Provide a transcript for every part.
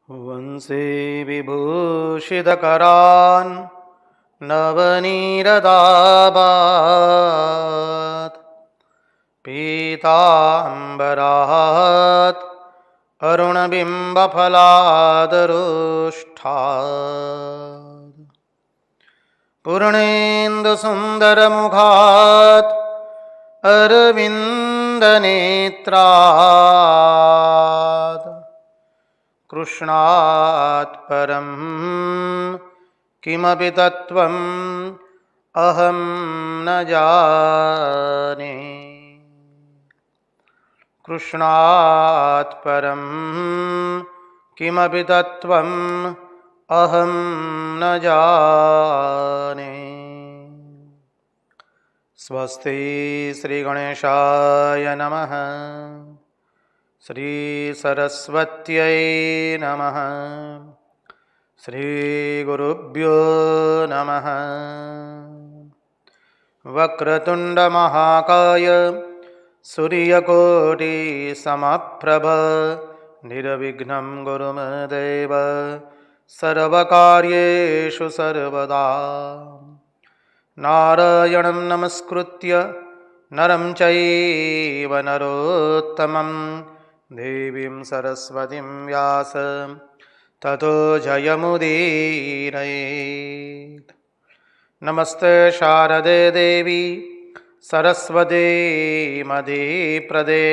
वंशे विभूषितकरान् नवनीरदाभात् पीताम्बरात् अरुणबिम्बफलादरुष्ठात् पूर्णेन्दुसुन्दरमुखात् अरविन्दनेत्रात् कृष्णात् परं किमपि तत्त्वम् अहं न जाने। कृष्णात् परं किमपि तत्त्वम् अहं न जाने। स्वस्ति श्रीगणेशाय नमः। श्री सरस्वत्यै नमः। श्री गुरुभ्यो नमः। वक्रतुंड महाकाय सूर्यकोटि समप्रभ निर्विघ्नं कुरु मे देव सर्वकार्येषु सर्वदा। नारायणं नमस्कृत्य नरं चैव नरोत्तमं देवीं सरस्वतीं व्यास ततो जयमुदीरयेत्। नमस्ते शारदे देवी सरस्वती मदीप्रदे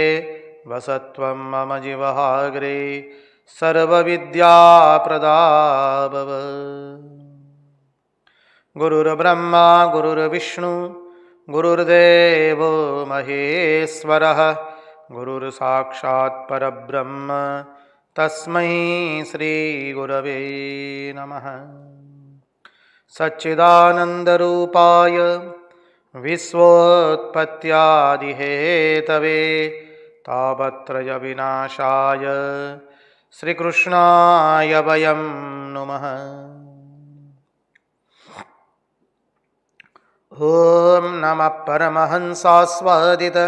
वसत्वं मम जीवहाग्रे सर्वविद्याप्रदा भव। गुरुर्ब्रह्मा गुरुर्विष्णु गुरुर्देवो महेश्वरः गुरुर्साक्षात् परब्रह्म तस्मै श्रीगुरवे नमः। सच्चिदानन्दरूपाय विश्वोत्पत्त्यादिहेतवे तापत्रयविनाशाय श्रीकृष्णाय वयं नुमः। ॐ नमः परमहंसास्वादित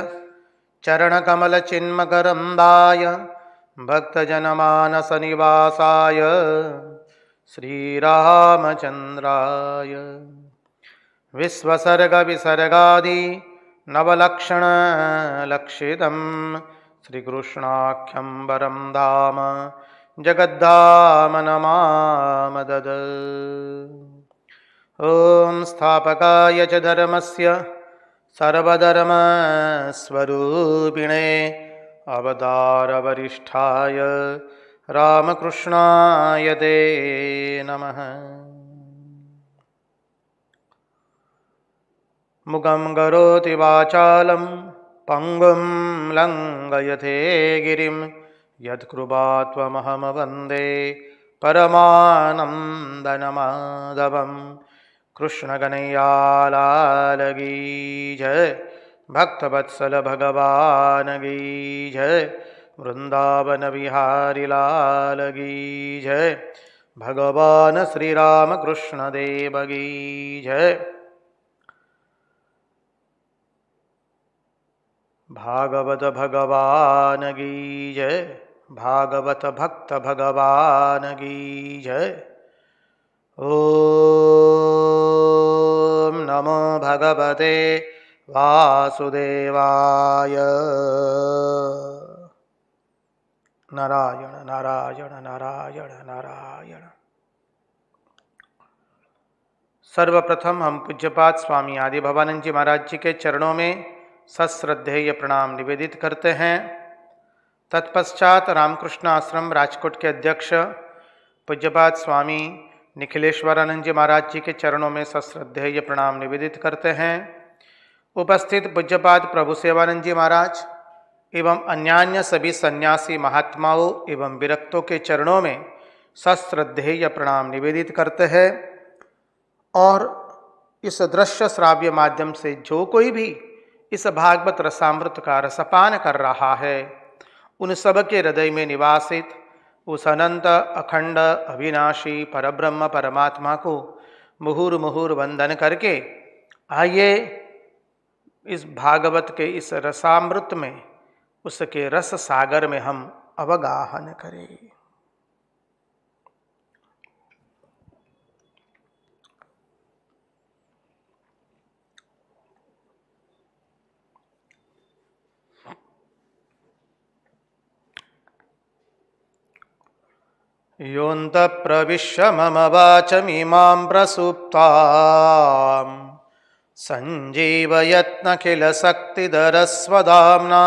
चरणकमलचिन्मकरन्दाय भक्तजनमानसनिवासाय श्रीरामचन्द्राय विश्वसर्गविसर्गादि नवलक्षणलक्षितं श्रीकृष्णाख्यं वरं धाम जगद्धाम नमामदद। ॐ स्थापकाय च धर्मस्य सर्वधर्मस्वरूपिणे अवतारवरिष्ठाय रामकृष्णाय ते नमः। मुखं करोति वाचालं पङ्गुं लङ्घयते गिरिं यत्कृपात्वमहं वन्दे परमानन्दमाधवम्। कृष्णकनैयालाल की जय, भक्तवत्सल भगवान की जय, वृंदावन बिहारी लाल की जय, भगवान श्री राम कृष्ण देव की जय। भागवत भगवान की जय, भागवत भक्त भगवान की जय। ओम नमो भगवते वासुदेवाय। नारायण नारायण नारायण नारायण। सर्वप्रथम हम पूज्यपाद स्वामी आदि भवानंद जी महाराज जी के चरणों में सश्रद्धेय प्रणाम निवेदित करते हैं। तत्पश्चात रामकृष्ण आश्रम राजकोट के अध्यक्ष पूज्यपाद स्वामी निखिलेश्वरानंद जी महाराज जी के चरणों में सश्रद्धेय प्रणाम निवेदित करते हैं। उपस्थित पूज्यपाद प्रभु सेवानंद जी महाराज एवं अन्यान्य सभी सन्यासी महात्माओं एवं विरक्तों के चरणों में सश्रद्धेय प्रणाम निवेदित करते हैं। और इस दृश्य श्राव्य माध्यम से जो कोई भी इस भागवत रसामृत का रसपान कर रहा है, उन सब के हृदय में निवासित उस अनंत अखंड अविनाशी परब्रह्म परमात्मा को मुहुर मुहुर वंदन करके आइए इस भागवत के इस रसामृत में उसके रस सागर में हम अवगाहन करें। योऽन्तः प्रविश्य मम वाचमिमां प्रसुप्ताम् सञ्जीवयत्नखिलशक्तिधरस्वधाम्ना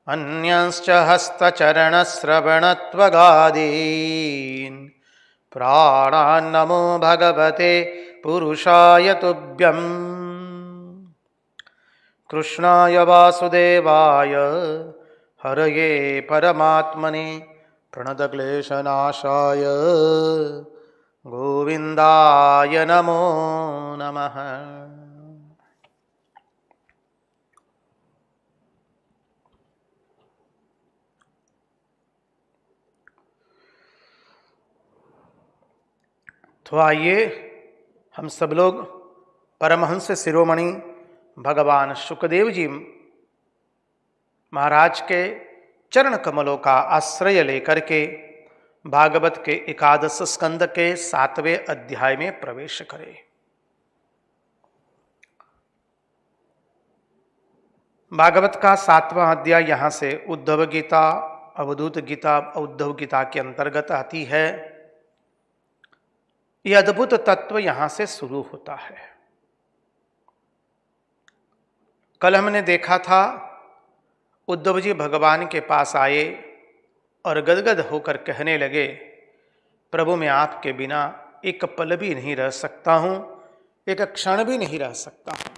अन्यांश्च हस्तचरणश्रवणत्वगादीन् प्राणान्नमो भगवते पुरुषाय तुभ्यम्। कृष्णाय वासुदेवाय हरये परमात्मने प्रणतक्लेशनाशाय गोविन्दाय नमो नमः। तो आइए हम सब लोग परमहंस शिरोमणि भगवान शुकदेव जी महाराज के चरण कमलों का आश्रय लेकर के भागवत के एकादश स्कंद के 7वें अध्याय में प्रवेश करें। भागवत का 7वां अध्याय यहाँ से उद्धव गीता, अवधूत गीता, उद्धव गीता के अंतर्गत आती है। यह अद्भुत तत्व यहां से शुरू होता है। कल हमने देखा था उद्धव जी भगवान के पास आए और गदगद होकर कहने लगे, प्रभु मैं आपके बिना एक पल भी नहीं रह सकता हूं, एक क्षण भी नहीं रह सकता हूं।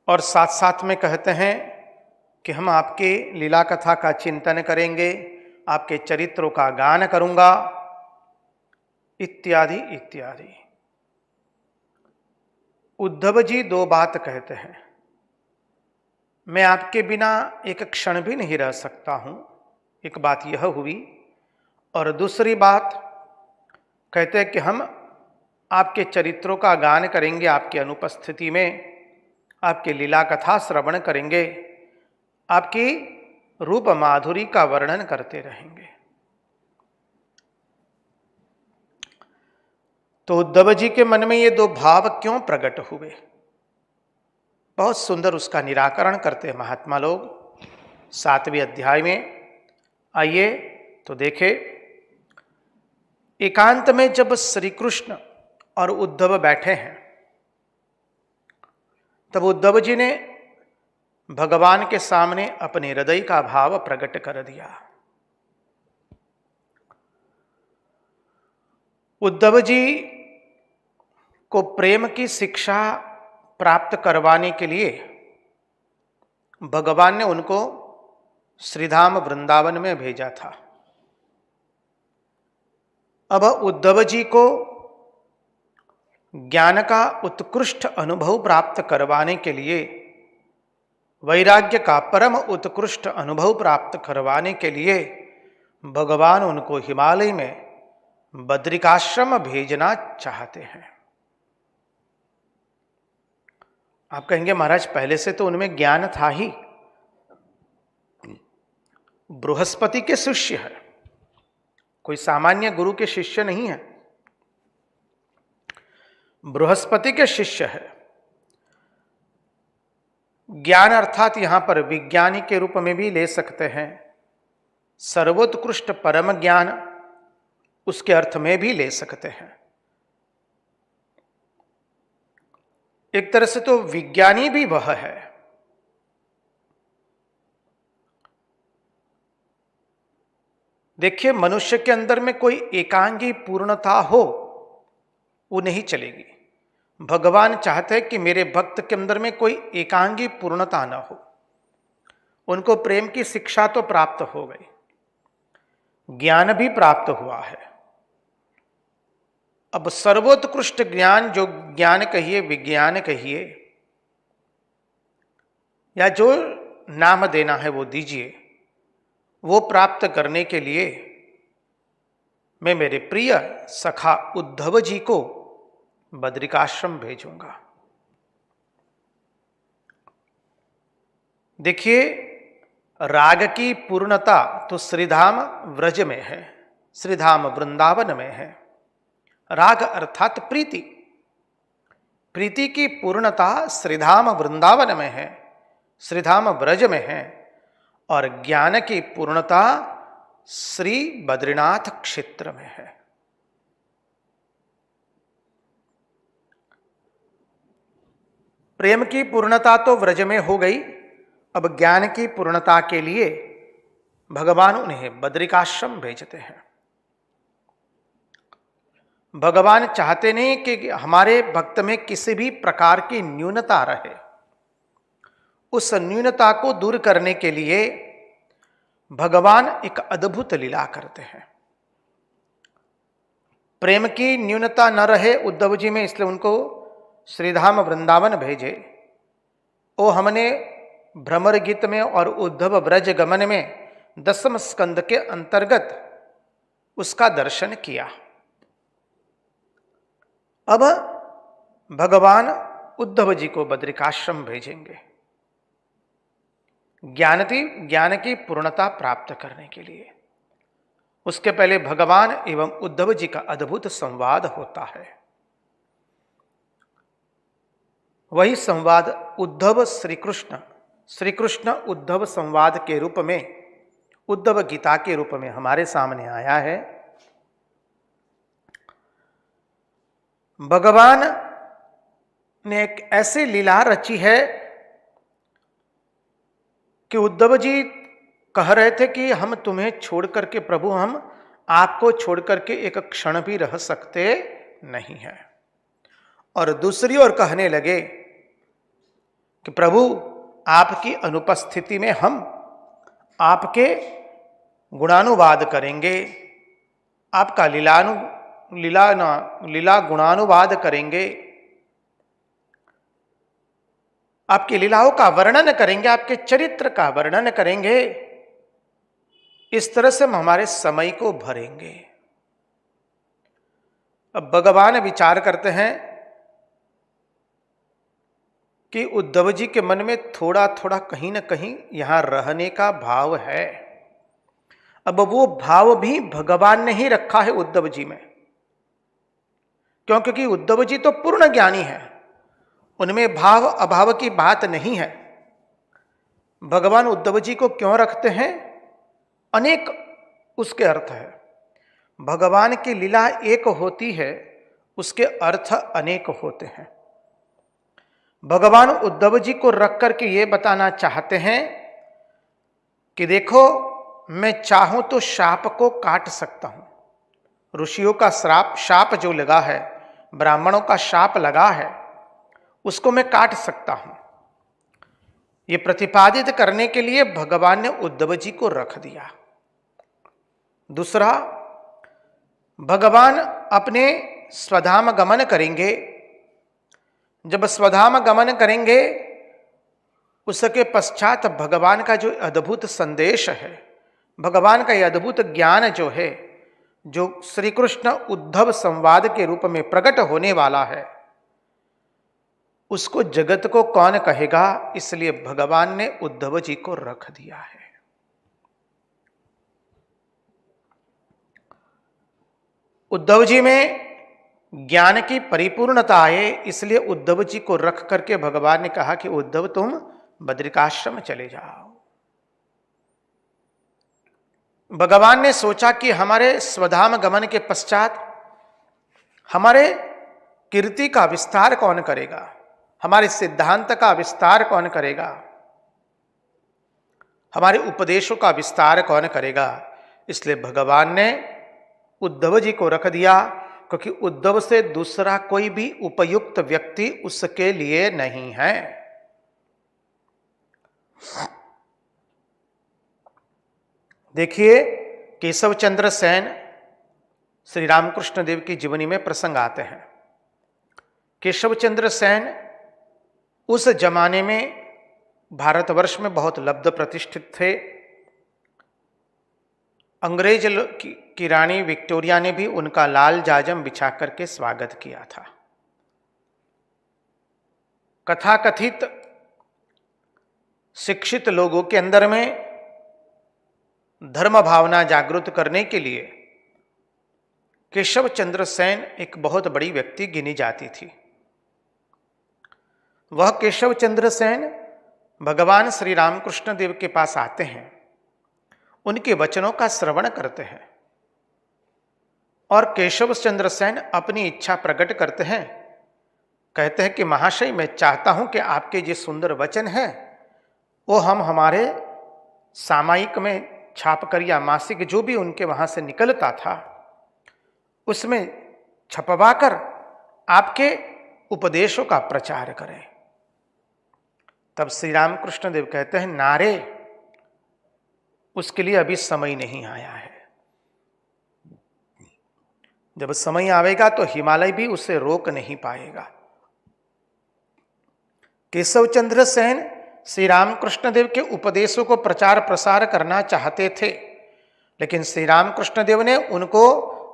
और साथ साथ में कहते हैं कि हम आपके लीला कथा का चिंतन करेंगे, आपके चरित्रों का गान करूंगा, इत्यादि इत्यादि। उद्धव जी दो बात कहते हैं, मैं आपके बिना एक क्षण भी नहीं रह सकता हूं, एक बात यह हुई। और दूसरी बात कहते हैं कि हम आपके चरित्रों का गान करेंगे, आपकी अनुपस्थिति में आपकी लीला कथा श्रवण करेंगे, आपकी रूप माधुरी का वर्णन करते रहेंगे। तो उद्धव जी के मन में ये दो भाव क्यों प्रकट हुए, बहुत सुंदर उसका निराकरण करते हैं महात्मा लोग 7वें अध्याय में। आइए तो देखें। एकांत में जब श्री कृष्ण और उद्धव बैठे हैं, तब उद्धव जी ने भगवान के सामने अपने हृदय का भाव प्रकट कर दिया। उद्धव जी को प्रेम की शिक्षा प्राप्त करवाने के लिए भगवान ने उनको श्रीधाम वृंदावन में भेजा था। अब उद्धव जी को ज्ञान का उत्कृष्ट अनुभव प्राप्त करवाने के लिए, वैराग्य का परम उत्कृष्ट अनुभव प्राप्त करवाने के लिए भगवान उनको हिमालय में बद्रिकाश्रम भेजना चाहते हैं। आप कहेंगे महाराज पहले से तो उनमें ज्ञान था ही, बृहस्पति के शिष्य है, कोई सामान्य गुरु के शिष्य नहीं है, बृहस्पति के शिष्य है। ज्ञान अर्थात यहां पर विज्ञानी के रूप में भी ले सकते हैं, सर्वोत्कृष्ट परम ज्ञान उसके अर्थ में भी ले सकते हैं। एक तरह से तो विज्ञानी भी वह है। देखिए, मनुष्य के अंदर में कोई एकांगी पूर्णता हो वो नहीं चलेगी। भगवान चाहते हैं कि मेरे भक्त के अंदर में कोई एकांगी पूर्णता न हो। उनको प्रेम की शिक्षा तो प्राप्त हो गई, ज्ञान भी प्राप्त हुआ है। अब सर्वोत्कृष्ट ज्ञान, जो ज्ञान कहिए, विज्ञान कहिए, या जो नाम देना है वो दीजिए, वो प्राप्त करने के लिए मैं मेरे प्रिय सखा उद्धव जी को बद्रिकाश्रम भेजूंगा। देखिए, राग की पूर्णता तो श्रीधाम व्रज में है, श्रीधाम वृंदावन में है। राग अर्थात प्रीति, प्रीति की पूर्णता श्रीधाम वृंदावन में है, श्रीधाम व्रज में है। और ज्ञान की पूर्णता श्री बद्रीनाथ क्षेत्र में है। प्रेम की पूर्णता तो व्रज में हो गई, अब ज्ञान की पूर्णता के लिए भगवान उन्हें बद्रिकाश्रम भेजते हैं। भगवान चाहते नहीं कि हमारे भक्त में किसी भी प्रकार की न्यूनता रहे। उस न्यूनता को दूर करने के लिए भगवान एक अद्भुत लीला करते हैं। प्रेम की न्यूनता न रहे उद्धव जी में, इसलिए उनको श्रीधाम वृंदावन भेजे। ओ हमने भ्रमर गीत में और उद्धव ब्रज गमन में 10वें स्कंद के अंतर्गत उसका दर्शन किया। अब भगवान उद्धव जी को बद्रिकाश्रम भेजेंगे ज्ञान की पूर्णता प्राप्त करने के लिए। उसके पहले भगवान एवं उद्धव जी का अद्भुत संवाद होता है। वही संवाद उद्धव श्री कृष्ण उद्धव संवाद के रूप में, उद्धव गीता के रूप में हमारे सामने आया है। भगवान ने एक ऐसी लीला रची है कि उद्धव जी कह रहे थे कि हम तुम्हें छोड़ करके प्रभु, हम आपको छोड़ करके एक क्षण भी रह सकते नहीं हैं। और दूसरी ओर कहने लगे कि प्रभु आपकी अनुपस्थिति में हम आपके गुणानुवाद करेंगे, आपका लीला गुणानुवाद करेंगे, आपकी लीलाओं का वर्णन करेंगे, आपके चरित्र का वर्णन करेंगे। इस तरह से हम हमारे समय को भरेंगे। अब भगवान विचार करते हैं कि उद्धव जी के मन में थोड़ा थोड़ा कहीं ना कहीं यहां रहने का भाव है। अब वो भाव भी भगवान ने ही रखा है उद्धव जी में, क्योंकि उद्धव जी तो पूर्ण ज्ञानी है, उनमें भाव अभाव की बात नहीं है। भगवान उद्धव जी को क्यों रखते हैं? अनेक उसके अर्थ है। भगवान की लीला एक होती है, उसके अर्थ अनेक होते हैं। भगवान उद्धव जी को रख करके ये बताना चाहते हैं कि देखो, मैं चाहूं तो शाप को काट सकता हूं। ऋषियों का शाप जो लगा है, ब्राह्मणों का शाप लगा है, उसको मैं काट सकता हूं। ये प्रतिपादित करने के लिए भगवान ने उद्धव जी को रख दिया। दूसरा, भगवान अपने स्वधाम गमन करेंगे। जब स्वधाम गमन करेंगे, उसके पश्चात भगवान का जो अद्भुत संदेश है, भगवान का यह अद्भुत ज्ञान जो है, जो श्री कृष्ण उद्धव संवाद के रूप में प्रकट होने वाला है, उसको जगत को कौन कहेगा? इसलिए भगवान ने उद्धव जी को रख दिया है। उद्धव जी में ज्ञान की परिपूर्णता आए, इसलिए उद्धव जी को रख करके भगवान ने कहा कि उद्धव तुम बद्रिकाश्रम चले जाओ। भगवान ने सोचा कि हमारे स्वधाम गमन के पश्चात हमारे कीर्ति का विस्तार कौन करेगा, हमारे सिद्धांत का विस्तार कौन करेगा, हमारे उपदेशों का विस्तार कौन करेगा। इसलिए भगवान ने उद्धव जी को रख दिया, क्योंकि उद्धव से दूसरा कोई भी उपयुक्त व्यक्ति उसके लिए नहीं है। देखिए, केशव चंद्र सेन श्री रामकृष्ण देव की जीवनी में प्रसंग आते हैं। केशव चंद्र सेन उस जमाने में भारतवर्ष में बहुत लब्ध प्रतिष्ठित थे। अंग्रेज की रानी विक्टोरिया ने भी उनका लाल जाजम बिछा करके स्वागत किया था। कथाकथित शिक्षित लोगों के अंदर में धर्म भावना जागृत करने के लिए केशव चंद्र सेन एक बहुत बड़ी व्यक्ति गिनी जाती थी। वह केशव चंद्र सेन भगवान श्री रामकृष्ण देव के पास आते हैं। उनके वचनों का श्रवण करते हैं और केशव चंद्र सेन अपनी इच्छा प्रकट करते हैं। कहते हैं कि महाशय, मैं चाहता हूं कि आपके जो सुंदर वचन हैं वो हम हमारे सामायिक में छाप कर या मासिक जो भी उनके वहां से निकलता था उसमें छपवा कर आपके उपदेशों का प्रचार करें। तब श्री रामकृष्ण देव कहते हैं, नारे, उसके लिए अभी समय नहीं आया है। जब समय आवेगा तो हिमालय भी उसे रोक नहीं पाएगा। केशव चंद्र सेन श्री रामकृष्ण देव के उपदेशों को प्रचार प्रसार करना चाहते थे, लेकिन श्री रामकृष्ण देव ने उनको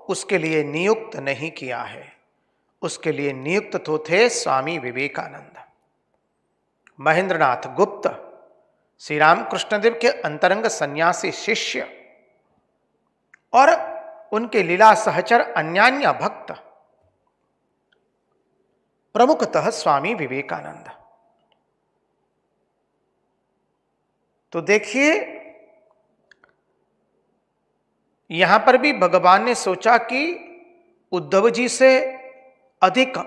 उसके लिए नियुक्त नहीं किया है। उसके लिए नियुक्त तो थे स्वामी विवेकानंद, महेंद्रनाथ गुप्त, श्री रामकृष्ण देव के अंतरंग सन्यासी शिष्य और उनके लीला सहचर अन्यान्य भक्त, प्रमुखतः स्वामी विवेकानंद। तो देखिए, यहां पर भी भगवान ने सोचा कि उद्धव जी से अधिक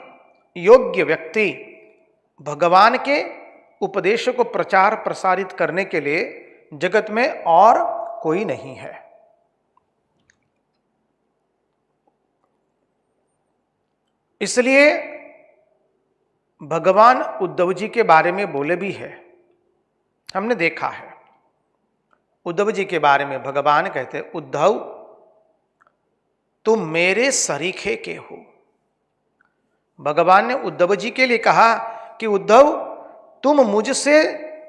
योग्य व्यक्ति भगवान के उपदेशों को प्रचार प्रसारित करने के लिए जगत में और कोई नहीं है। इसलिए भगवान उद्धव जी के बारे में बोले भी है, हमने देखा है। उद्धव जी के बारे में भगवान कहते, उद्धव तुम मेरे सरीखे के हो। भगवान ने उद्धव जी के लिए कहा कि उद्धव तुम मुझसे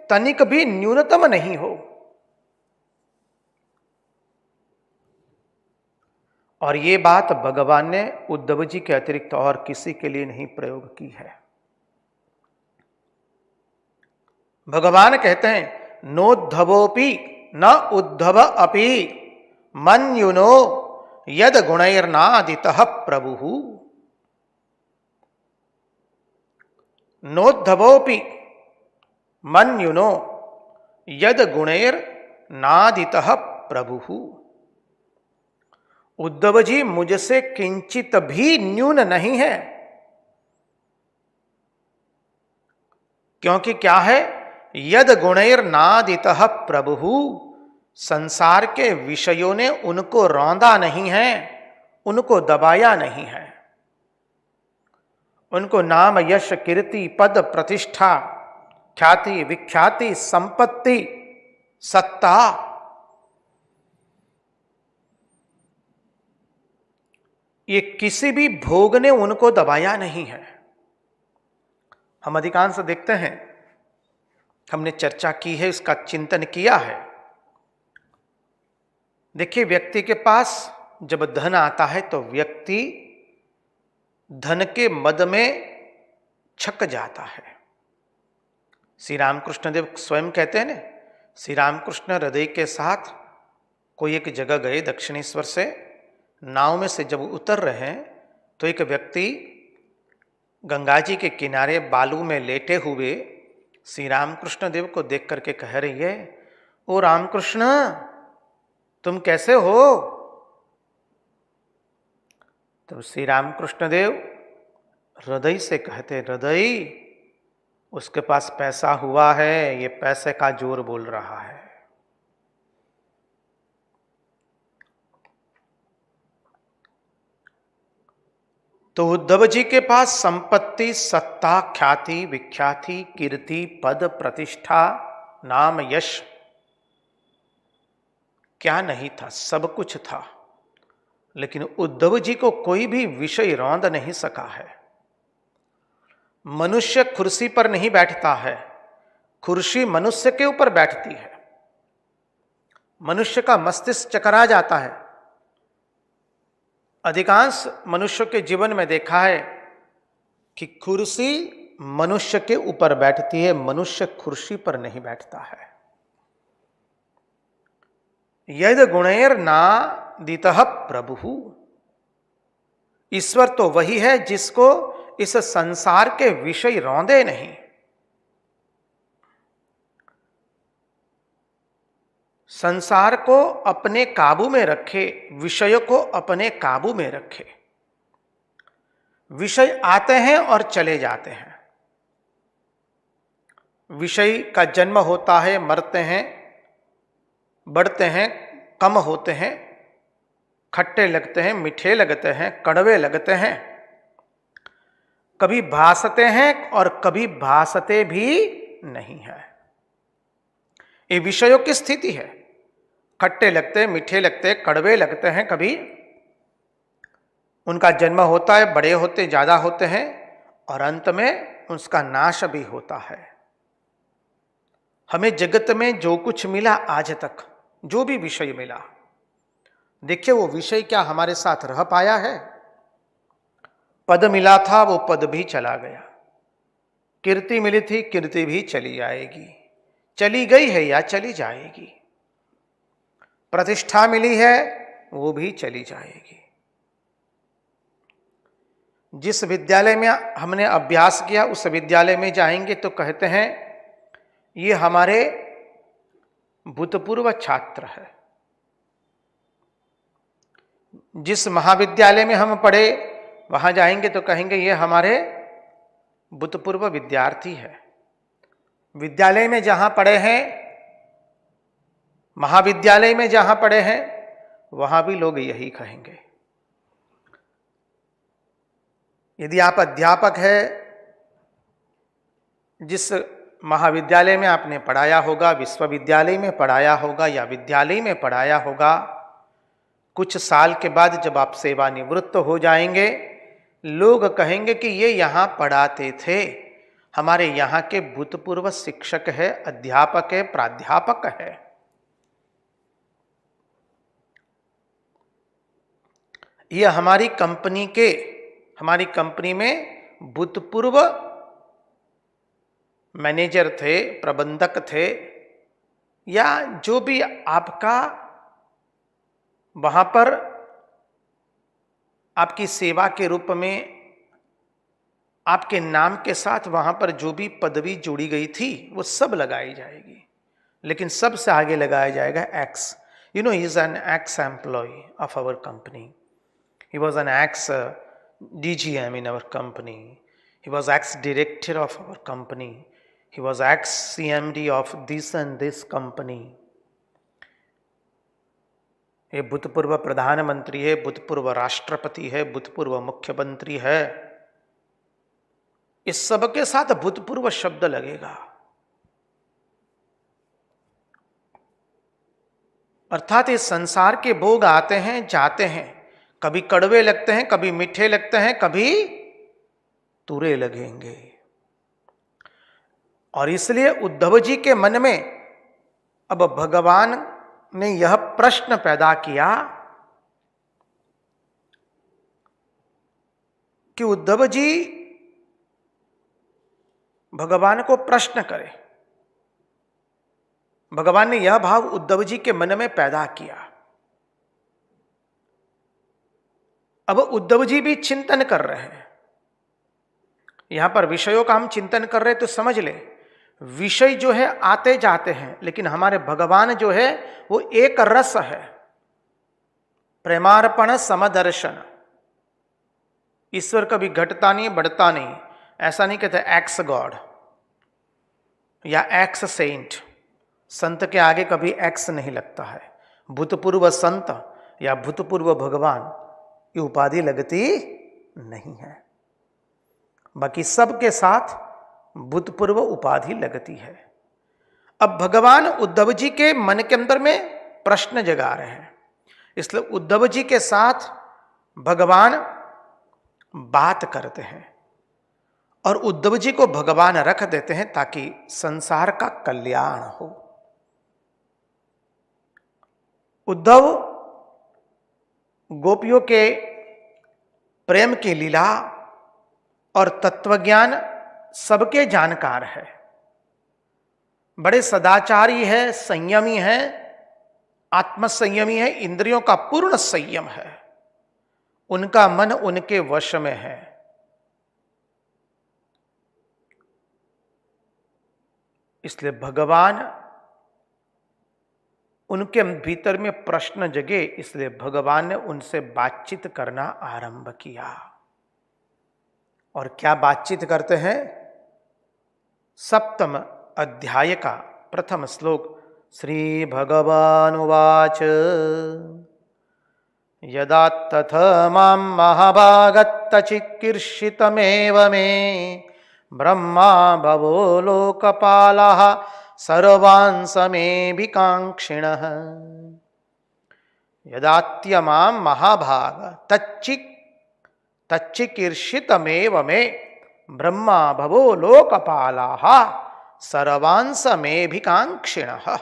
तनिक भी न्यूनतम नहीं हो। और ये बात भगवान ने उद्धव जी के अतिरिक्त और किसी के लिए नहीं प्रयोग की है। भगवान कहते हैं, नोद्धवोपि न उद्धव अपि मन्युनो यद गुणैर्नादितः प्रभुः। नोद्धवोपि मन्युनो यद गुणैर्नादितः प्रभुः। उद्धव जी मुझसे किंचित भी न्यून नहीं है। क्योंकि क्या है, यद गुणैर्नादितः प्रभुः, संसार के विषयों ने उनको रौंदा नहीं है, उनको दबाया नहीं है। उनको नाम, यश, कीर्ति, पद, प्रतिष्ठा, ख्याति, विख्याति, संपत्ति, सत्ता, ये किसी भी भोग ने उनको दबाया नहीं है। हम अधिकांश देखते हैं, हमने चर्चा की है, इसका चिंतन किया है। देखिए, व्यक्ति के पास जब धन आता है तो व्यक्ति धन के मद में छक जाता है। श्री रामकृष्ण देव स्वयं कहते हैं ना, श्री रामकृष्ण हृदय के साथ कोई एक जगह गए, दक्षिणेश्वर से नाव में से जब उतर रहे हैं तो एक व्यक्ति गंगा जी के किनारे बालू में लेटे हुए श्री रामकृष्ण देव को देख करके कह रही है, ओ रामकृष्ण, तुम कैसे हो? तो श्री रामकृष्ण देव हृदय से कहते, हृदय, उसके पास पैसा हुआ है, ये पैसे का जोर बोल रहा है। तो उद्धव जी के पास संपत्ति, सत्ता, ख्याति, विख्याति, कीर्ति, पद, प्रतिष्ठा, नाम, यश क्या नहीं था, सब कुछ था। लेकिन उद्धव जी को कोई भी विषय रौंद नहीं सका है। मनुष्य कुर्सी पर नहीं बैठता है, कुर्सी मनुष्य के ऊपर बैठती है। मनुष्य का मस्तिष्क चकरा जाता है। अधिकांश मनुष्यों के जीवन में देखा है कि कुर्सी मनुष्य के ऊपर बैठती है, मनुष्य कुर्सी पर नहीं बैठता है। यद गुणैर्नादितः प्रभुः, ईश्वर तो वही है जिसको इस संसार के विषय रौंदे नहीं। संसार को अपने काबू में रखे, विषय को अपने काबू में रखे। विषय आते हैं और चले जाते हैं। विषय का जन्म होता है, मरते हैं, बढ़ते हैं, कम होते हैं, खट्टे लगते हैं, मीठे लगते हैं, कड़वे लगते हैं, कभी भासते हैं और कभी भासते भी नहीं है। ये विषयों की स्थिति है। खट्टे लगते हैं, मीठे लगते हैं, कड़वे लगते हैं, कभी उनका जन्म होता है, बड़े होते, ज्यादा होते हैं और अंत में उसका नाश भी होता है। हमें जगत में जो कुछ मिला आज तक, जो भी विषय मिला, देखिए वो विषय क्या हमारे साथ रह पाया है? पद मिला था, वो पद भी चला गया। कीर्ति मिली थी, कीर्ति भी चली जाएगी, चली गई है या चली जाएगी। प्रतिष्ठा मिली है, वो भी चली जाएगी। जिस विद्यालय में हमने अभ्यास किया उस विद्यालय में जाएंगे तो कहते हैं ये हमारे भूतपूर्व छात्र है। जिस महाविद्यालय में हम पढ़े वहां जाएंगे तो कहेंगे ये हमारे भूतपूर्व विद्यार्थी है। विद्यालय में जहां पढ़े हैं, महाविद्यालय में जहां पढ़े हैं, वहां भी लोग यही कहेंगे। यदि आप अध्यापक है, जिस महाविद्यालय में आपने पढ़ाया होगा, विश्वविद्यालय में पढ़ाया होगा या विद्यालय में पढ़ाया होगा, कुछ साल के बाद जब आप सेवानिवृत्त हो जाएंगे, लोग कहेंगे कि ये यहाँ पढ़ाते थे, हमारे यहाँ के भूतपूर्व शिक्षक है, अध्यापक है, प्राध्यापक है। ये हमारी कंपनी में भूतपूर्व मैनेजर थे, प्रबंधक थे, या जो भी आपका वहां पर आपकी सेवा के रूप में आपके नाम के साथ वहां पर जो भी पदवी जुड़ी गई थी वो सब लगाई जाएगी। लेकिन सबसे आगे लगाया जाएगा ex. You know, he is an ex employee of our company, he was an ex DGM in our company, he was ex director of our company, he was ex CMD of this and this company। ये भूतपूर्व प्रधानमंत्री है, भूतपूर्व राष्ट्रपति है, भूतपूर्व मुख्यमंत्री है। इस सब के साथ भूतपूर्व शब्द लगेगा। अर्थात इस संसार के भोग आते हैं, जाते हैं, कभी कड़वे लगते हैं, कभी मीठे लगते हैं, कभी तुरे लगेंगे। और इसलिए उद्धव जी के मन में अब भगवान ने यह प्रश्न पैदा किया कि उद्धव जी भगवान को प्रश्न करें। भगवान ने यह भाव उद्धव जी के मन में पैदा किया। अब उद्धव जी भी चिंतन कर रहे हैं। यहां पर विषयों का हम चिंतन कर रहे हैं तो समझ ले, विषय जो है आते जाते हैं, लेकिन हमारे भगवान जो है वो एक रस है, प्रेमार्पण समदर्शन। ईश्वर कभी घटता नहीं, बढ़ता नहीं। ऐसा नहीं कहते एक्स गॉड या एक्स सेंट। संत के आगे कभी एक्स नहीं लगता है। भूतपूर्व संत या भूतपूर्व भगवान ये उपाधि लगती नहीं है। बाकी सबके साथ भूतपूर्व उपाधि लगती है। अब भगवान उद्धव जी के मन के अंदर में प्रश्न जगा रहे हैं, इसलिए उद्धव जी के साथ भगवान बात करते हैं और उद्धव जी को भगवान रख देते हैं ताकि संसार का कल्याण हो। उद्धव गोपियों के प्रेम की लीला और तत्वज्ञान सबके जानकार है, बड़े सदाचारी है, संयमी है, आत्मसंयमी है, इंद्रियों का पूर्ण संयम है, उनका मन उनके वश में है। इसलिए भगवान उनके भीतर में प्रश्न जगे, इसलिए भगवान ने उनसे बातचीत करना आरंभ किया। और क्या बातचीत करते हैं? सप्तम अध्याय का प्रथम श्लोक। श्री भगवानुवाच यदा तथ मां महाभागत्तचिकीर्षितमेव मे ब्रह्मा भवो लोकपालः सर्वान् समेभिकाङ्क्षिणः। यदात्य मां महाभाग तच्चिकीर्षितमेव मे ब्रह्मा भवो लोकपालः सर्वान् समेभिकाङ्क्षिणः।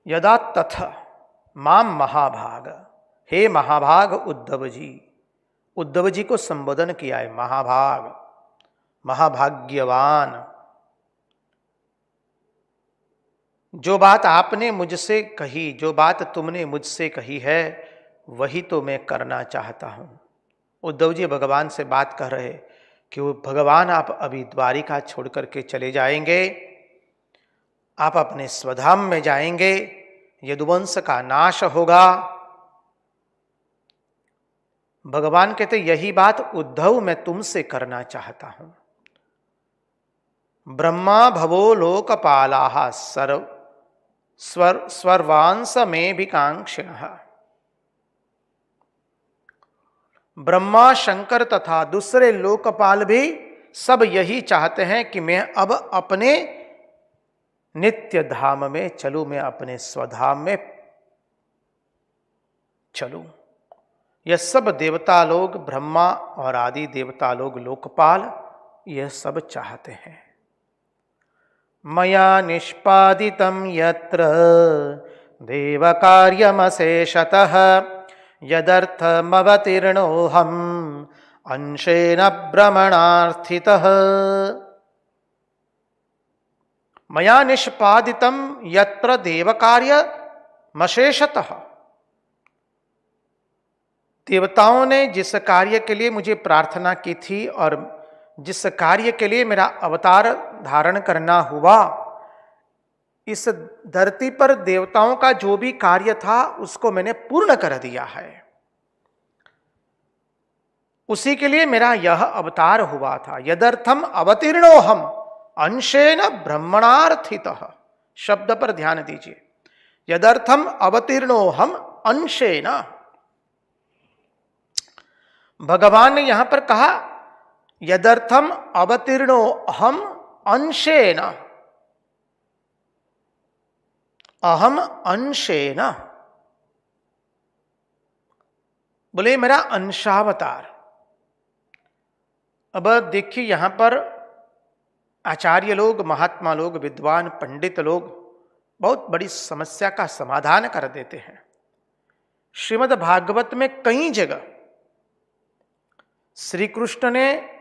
यदा तथ माम महाभाग, हे महाभाग उद्धव जी। उद्धव जी को संबोधन किया है महाभाग, महाभाग्यवान। जो बात आपने मुझसे कही, जो बात तुमने मुझसे कही है, वही तो मैं करना चाहता हूं। उद्धव जी भगवान से बात कर रहे कि वो भगवान, आप अभी द्वारिका छोड़ करके चले जाएंगे, आप अपने स्वधाम में जाएंगे, यदुवंश का नाश होगा। भगवान कहते यही बात उद्धव मैं तुमसे करना चाहता हूं। ब्रह्मा भवो लोकपालाः सर्वांस में भी कांक्षिणः। ब्रह्मा, शंकर तथा दूसरे लोकपाल भी सब यही चाहते हैं कि मैं अब अपने नित्य धाम में चलूं, मैं अपने स्वधाम में चलूं। यह सब देवता लोग, ब्रह्मा और आदि देवता लोग, लोकपाल, यह सब चाहते हैं। मया निष्पादितं यत्र देवकार्यमशेषतः यदर्थमवतीर्णोऽहम् अंशेन भ्रमणार्थितः। मया निष्पादितं यत्र देवकार्यमशेषतः। देवताओं ने जिस कार्य के लिए मुझे प्रार्थना की थी और जिस कार्य के लिए मेरा अवतार धारण करना हुआ, इस धरती पर देवताओं का जो भी कार्य था उसको मैंने पूर्ण कर दिया है। उसी के लिए मेरा यह अवतार हुआ था। यदर्थम अवतीर्णोहम अंशेन ब्रह्मणार्थितः। शब्द पर ध्यान दीजिए। यदर्थम अवतीर्णोहम अंशेन। भगवान ने यहां पर कहा यदर्थम अवतीर्णो अहम अंशेन। अहम अंशेन बोले मेरा अंशावतार। अब देखिए यहां पर आचार्य लोग, महात्मा लोग, विद्वान पंडित लोग बहुत बड़ी समस्या का समाधान कर देते हैं। श्रीमद् भागवत में कई जगह श्री कृष्ण ने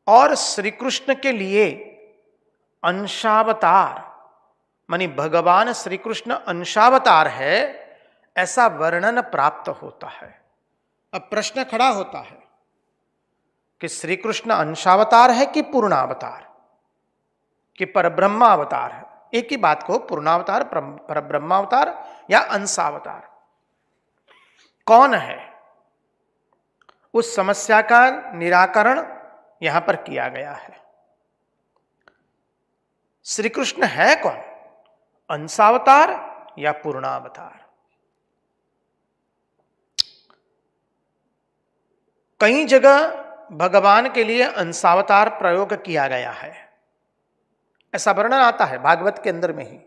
और श्री कृष्ण के लिए अंशावतार, मानी भगवान श्री कृष्ण अंशावतार है, ऐसा वर्णन प्राप्त होता है। अब प्रश्न खड़ा होता है कि श्री कृष्ण अंशावतार है कि पूर्णावतार, कि परब्रह्मावतार है। एक ही बात को पूर्णावतार, परब्रह्मावतार या अंशावतार, कौन है? उस समस्या का निराकरण यहां पर किया गया है। श्री कृष्ण है कौन, अंशावतार या पूर्णावतार? कई जगह भगवान के लिए अंशावतार प्रयोग किया गया है, ऐसा वर्णन आता है भागवत के अंदर में ही।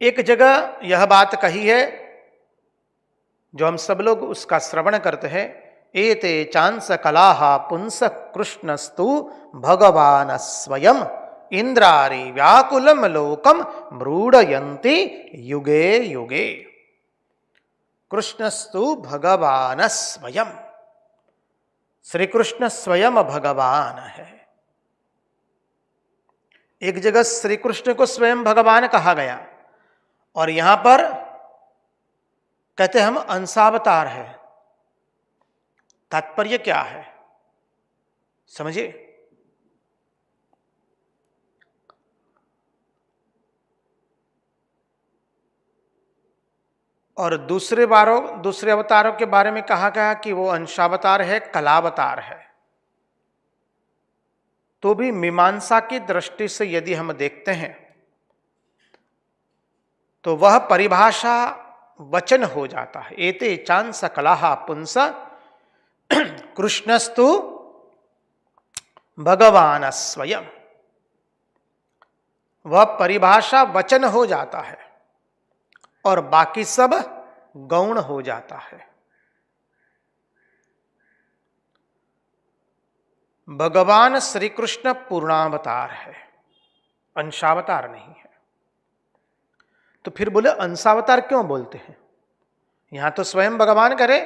एक जगह यह बात कही है जो हम सब लोग उसका श्रवण करते हैं। एते चांस कलाः पुंस कृष्णस्तु भगवान स्वयं इंद्रारि व्याकुलम लोकम मृडयन्ति युगे युगे। कृष्णस्तु भगवान स्वयं, श्री कृष्ण स्वयं भगवान है। एक जगह श्री कृष्ण को स्वयं भगवान कहा गया और यहां पर कहते हम अंशावतार है। तात्पर्य क्या है समझिए। और दूसरे अवतारों के बारे में कहा गया कि वो अंशावतार है, कलावतार है। तो भी मीमांसा की दृष्टि से यदि हम देखते हैं तो वह परिभाषा वचन हो जाता है। एते चांस कलाहा पुंस कृष्णस्तु भगवान स्वयं। वह परिभाषा वचन हो जाता है और बाकी सब गौण हो जाता है। भगवान श्री कृष्ण पूर्णावतार है, अंशावतार नहीं है। तो फिर बोले अंशावतार क्यों बोलते हैं? यहां तो स्वयं भगवान करे,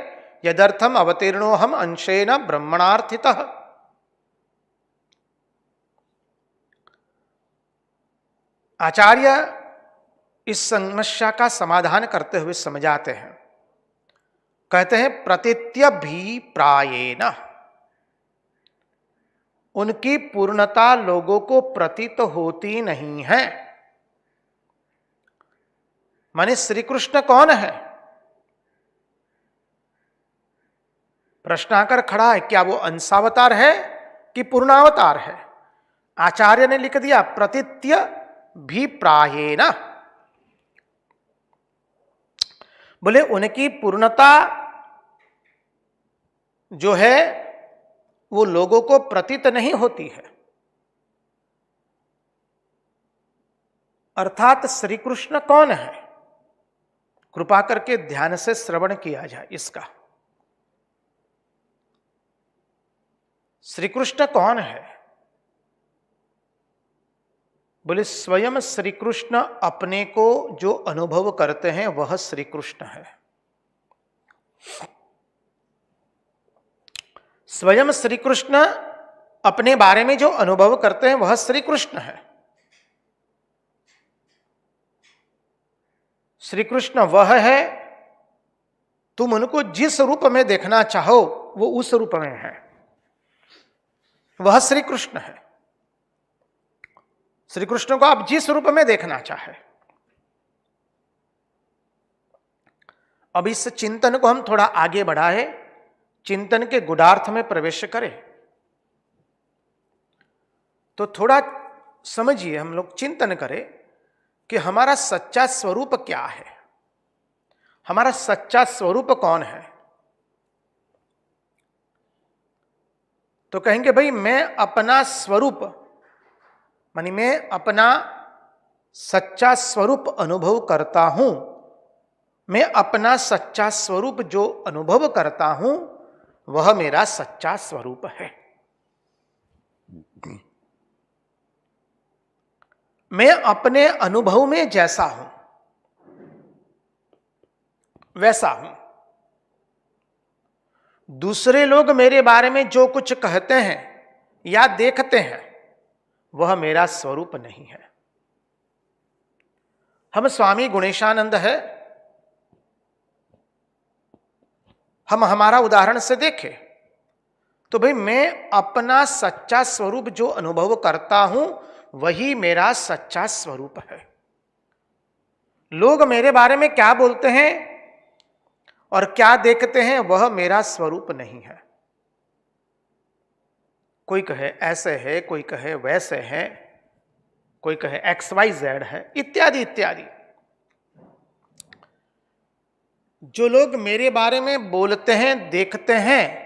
यदर्थम अवतीर्णो हम अंशेन ब्रह्मणार्थितः। आचार्य इस समस्या का समाधान करते हुए समझाते हैं, कहते हैं प्रतीत्यभिप्रायेन, उनकी पूर्णता लोगों को प्रतीत होती नहीं है। माने श्री कृष्ण कौन है? प्रश्न आकर खड़ा है, क्या वो अंशावतार है कि पूर्णावतार है? आचार्य ने लिख दिया प्रतीत्यभिप्रायेन। बोले उनकी पूर्णता जो है वो लोगों को प्रतीत नहीं होती है। अर्थात श्री कृष्ण कौन है? कृपा करके ध्यान से श्रवण किया जाए इसका। श्री कृष्ण कौन है? बोले स्वयं श्री कृष्ण अपने को जो अनुभव करते हैं वह श्री कृष्ण है। स्वयं श्री कृष्ण अपने बारे में जो अनुभव करते हैं वह श्री कृष्ण है। श्री कृष्ण वह है, तुम उनको जिस रूप में देखना चाहो वो उस रूप में है, वह श्री कृष्ण है। श्री कृष्ण को आप जिस रूप में देखना चाहे। अब इस चिंतन को हम थोड़ा आगे बढ़ाए, चिंतन के गुणार्थ में प्रवेश करें तो थोड़ा समझिए, हम लोग चिंतन करें कि हमारा सच्चा स्वरूप क्या है, हमारा सच्चा स्वरूप कौन है। तो कहेंगे भाई मैं अपना स्वरूप, मानी मैं अपना सच्चा स्वरूप अनुभव करता हूं। मैं अपना सच्चा स्वरूप जो अनुभव करता हूं वह मेरा सच्चा स्वरूप है। मैं अपने अनुभव में जैसा हूं वैसा हूं। दूसरे लोग मेरे बारे में जो कुछ कहते हैं या देखते हैं वह मेरा स्वरूप नहीं है। हम स्वामी गुणेशानंद है, हम हमारा उदाहरण से देखें तो भाई मैं अपना सच्चा स्वरूप जो अनुभव करता हूं वही मेरा सच्चा स्वरूप है। लोग मेरे बारे में क्या बोलते हैं और क्या देखते हैं वह मेरा स्वरूप नहीं है। कोई कहे ऐसे है, कोई कहे वैसे है, कोई कहे XYZ है, इत्यादि इत्यादि। जो लोग मेरे बारे में बोलते हैं, देखते हैं,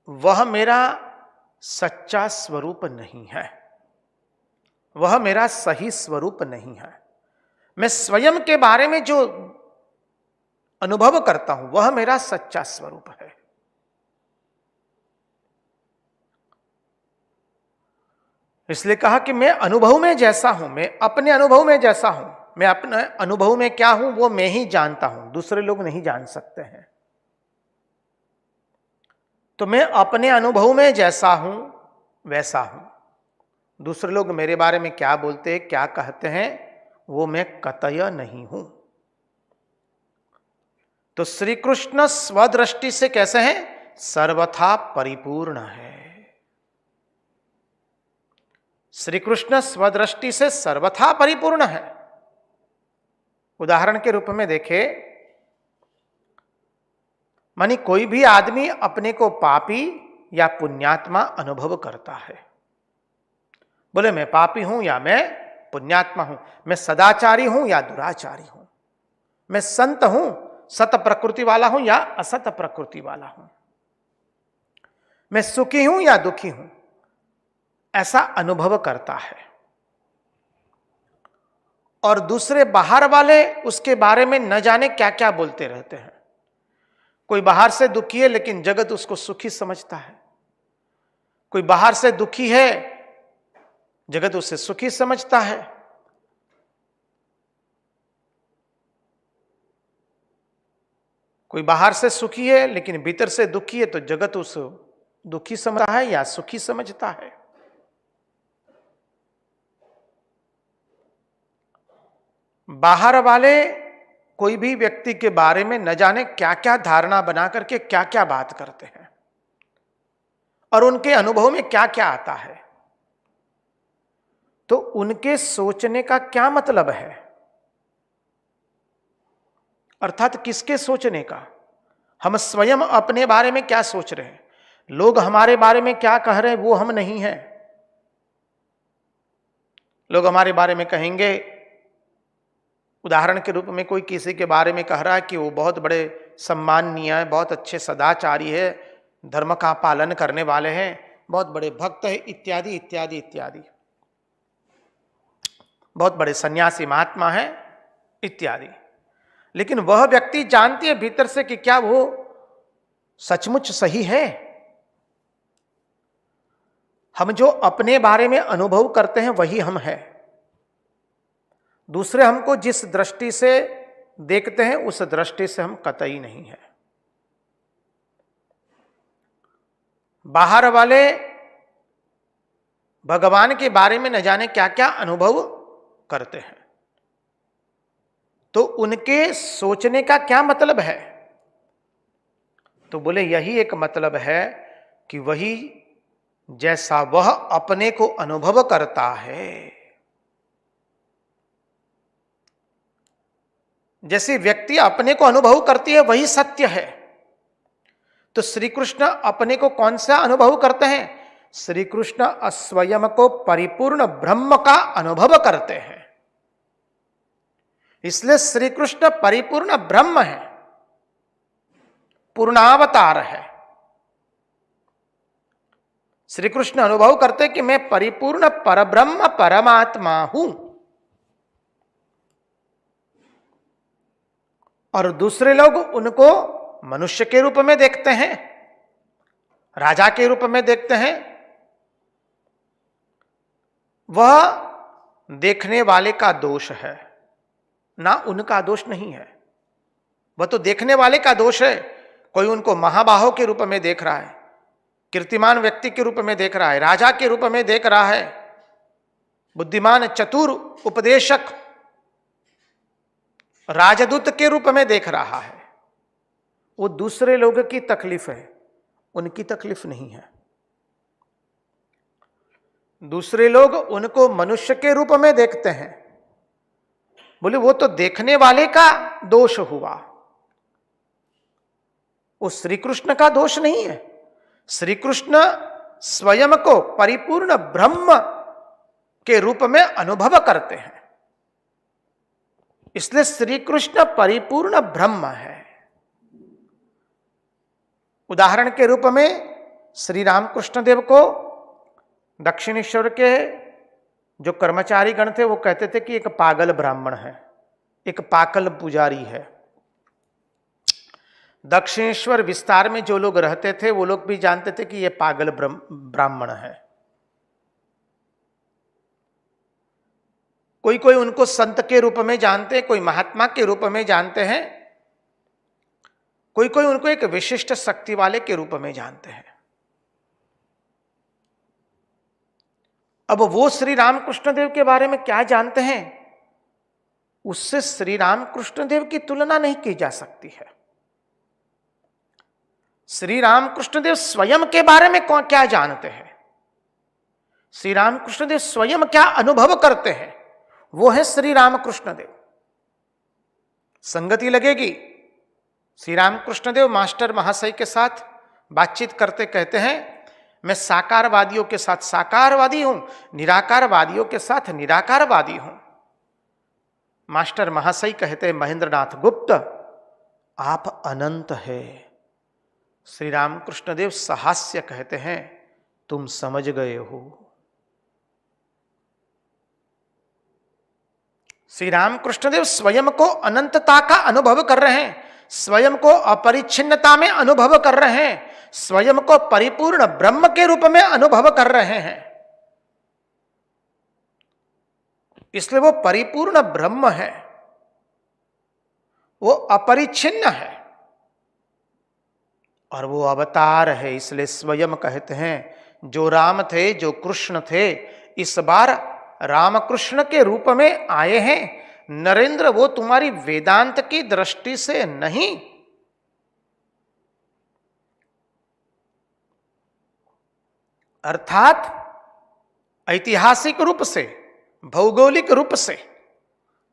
वह मेरा सच्चा स्वरूप नहीं है, वह मेरा सही स्वरूप नहीं है। मैं स्वयं के बारे में जो अनुभव करता हूं वह मेरा सच्चा स्वरूप है। इसलिए कहा कि मैं अनुभव में जैसा हूं, मैं अपने अनुभव में जैसा हूं, मैं अपने अनुभव में क्या हूं वो मैं ही जानता हूं, दूसरे लोग नहीं जान सकते हैं। तो मैं अपने अनुभव में जैसा हूं वैसा हूं। दूसरे लोग मेरे बारे में क्या बोलते हैं, क्या कहते हैं, वो मैं कतई नहीं हूं। तो श्री कृष्ण स्वदृष्टि से कैसे हैं? सर्वथा परिपूर्ण है। श्री कृष्ण स्वदृष्टि से सर्वथा परिपूर्ण है। उदाहरण के रूप में देखें, मानी कोई भी आदमी अपने को पापी या पुण्यात्मा अनुभव करता है। बोले मैं पापी हूं या मैं पुण्यात्मा हूं, मैं सदाचारी हूं या दुराचारी हूं, मैं संत हूं, सत प्रकृति वाला हूं या असत प्रकृति वाला हूं, मैं सुखी हूं या दुखी हूं, ऐसा अनुभव करता है। और दूसरे बाहर वाले उसके बारे में न जाने क्या क्या बोलते रहते हैं। कोई बाहर से दुखी है लेकिन जगत उसको सुखी समझता है, कोई बाहर से दुखी है, जगत उसे सुखी समझता है। कोई बाहर से सुखी है लेकिन भीतर से दुखी है, तो जगत उसे दुखी समझता है या सुखी समझता है। बाहर वाले कोई भी व्यक्ति के बारे में न जाने क्या क्या धारणा बना करके क्या क्या बात करते हैं और उनके अनुभव में क्या क्या आता है, तो उनके सोचने का क्या मतलब है, अर्थात किसके सोचने का। हम स्वयं अपने बारे में क्या सोच रहे हैं, लोग हमारे बारे में क्या कह रहे हैं वो हम नहीं हैं। लोग हमारे बारे में कहेंगे, उदाहरण के रूप में कोई किसी के बारे में कह रहा है कि वो बहुत बड़े सम्माननीय है, बहुत अच्छे सदाचारी है, धर्म का पालन करने वाले हैं, बहुत बड़े भक्त है, इत्यादि इत्यादि इत्यादि, बहुत बड़े सन्यासी महात्मा है इत्यादि। लेकिन वह व्यक्ति जानती है भीतर से कि क्या वो सचमुच सही है। हम जो अपने बारे में अनुभव करते हैं वही हम हैं। दूसरे हमको जिस दृष्टि से देखते हैं उस दृष्टि से हम कतई नहीं है। बाहर वाले भगवान के बारे में न जाने क्या क्या अनुभव करते हैं, तो उनके सोचने का क्या मतलब है। तो बोले यही एक मतलब है कि वही जैसा वह अपने को अनुभव करता है, जैसे व्यक्ति अपने को अनुभव करती है वही सत्य है। तो श्री कृष्ण अपने को कौन सा अनुभव करते हैं? श्री कृष्ण स्वयं को परिपूर्ण ब्रह्म का अनुभव करते हैं। इसलिए श्री कृष्ण परिपूर्ण ब्रह्म है, पूर्णावतार है। श्री कृष्ण अनुभव करते कि मैं परिपूर्ण परब्रह्म परमात्मा हूं। और दूसरे लोग उनको मनुष्य के रूप में देखते हैं, राजा के रूप में देखते हैं। वह देखने वाले का दोष है, ना उनका दोष नहीं है। वह तो देखने वाले का दोष है। कोई उनको महाबाहो के रूप में देख रहा है, कीर्तिमान व्यक्ति के रूप में देख रहा है, राजा के रूप में देख रहा है, बुद्धिमान चतुर उपदेशक राजदूत के रूप में देख रहा है। वो दूसरे लोगों की तकलीफ है, उनकी तकलीफ नहीं है। दूसरे लोग उनको मनुष्य के रूप में देखते हैं। बोले वो तो देखने वाले का दोष हुआ, वो श्री कृष्ण का दोष नहीं है। श्री कृष्ण स्वयं को परिपूर्ण ब्रह्म के रूप में अनुभव करते हैं, इसलिए श्री कृष्ण परिपूर्ण ब्रह्म है। उदाहरण के रूप में श्री रामकृष्ण देव को दक्षिणेश्वर के जो कर्मचारी गण थे वो कहते थे कि एक पागल ब्राह्मण है, एक पागल पुजारी है। दक्षिणेश्वर विस्तार में जो लोग रहते थे वो लोग भी जानते थे कि ये पागल ब्राह्मण है। कोई कोई उनको संत के रूप में जानते, कोई महात्मा के रूप में जानते हैं, कोई कोई उनको एक विशिष्ट शक्ति वाले के रूप में जानते हैं। अब वो श्री रामकृष्ण देव के बारे में क्या जानते हैं, उससे श्री रामकृष्ण देव की तुलना नहीं की जा सकती है। श्री रामकृष्ण देव स्वयं के बारे में क्या जानते हैं, श्री रामकृष्ण देव स्वयं क्या अनुभव करते हैं, वो है श्री रामकृष्ण देव। संगति लगेगी। श्री रामकृष्ण देव मास्टर महाशय के साथ बातचीत करते कहते हैं, मैं साकारवादियों के साथ साकारवादी हूं, निराकारवादियों के साथ निराकारवादी हूं। मास्टर महाशय कहते हैं, महेंद्रनाथ गुप्त आप अनंत है। श्री रामकृष्ण देव सहास्य कहते हैं, तुम समझ गए हो। श्री रामकृष्ण देव स्वयं को अनंतता का अनुभव कर रहे हैं, स्वयं को अपरिच्छिन्नता में अनुभव कर रहे हैं, स्वयं को परिपूर्ण ब्रह्म के रूप में अनुभव कर रहे हैं। इसलिए वो परिपूर्ण ब्रह्म है, वो अपरिच्छिन्न है और वो अवतार है। इसलिए स्वयं कहते हैं, जो राम थे, जो कृष्ण थे, इस बार रामकृष्ण के रूप में आए हैं। नरेंद्र, वो तुम्हारी वेदांत की दृष्टि से नहीं, अर्थात ऐतिहासिक रूप से, भौगोलिक रूप से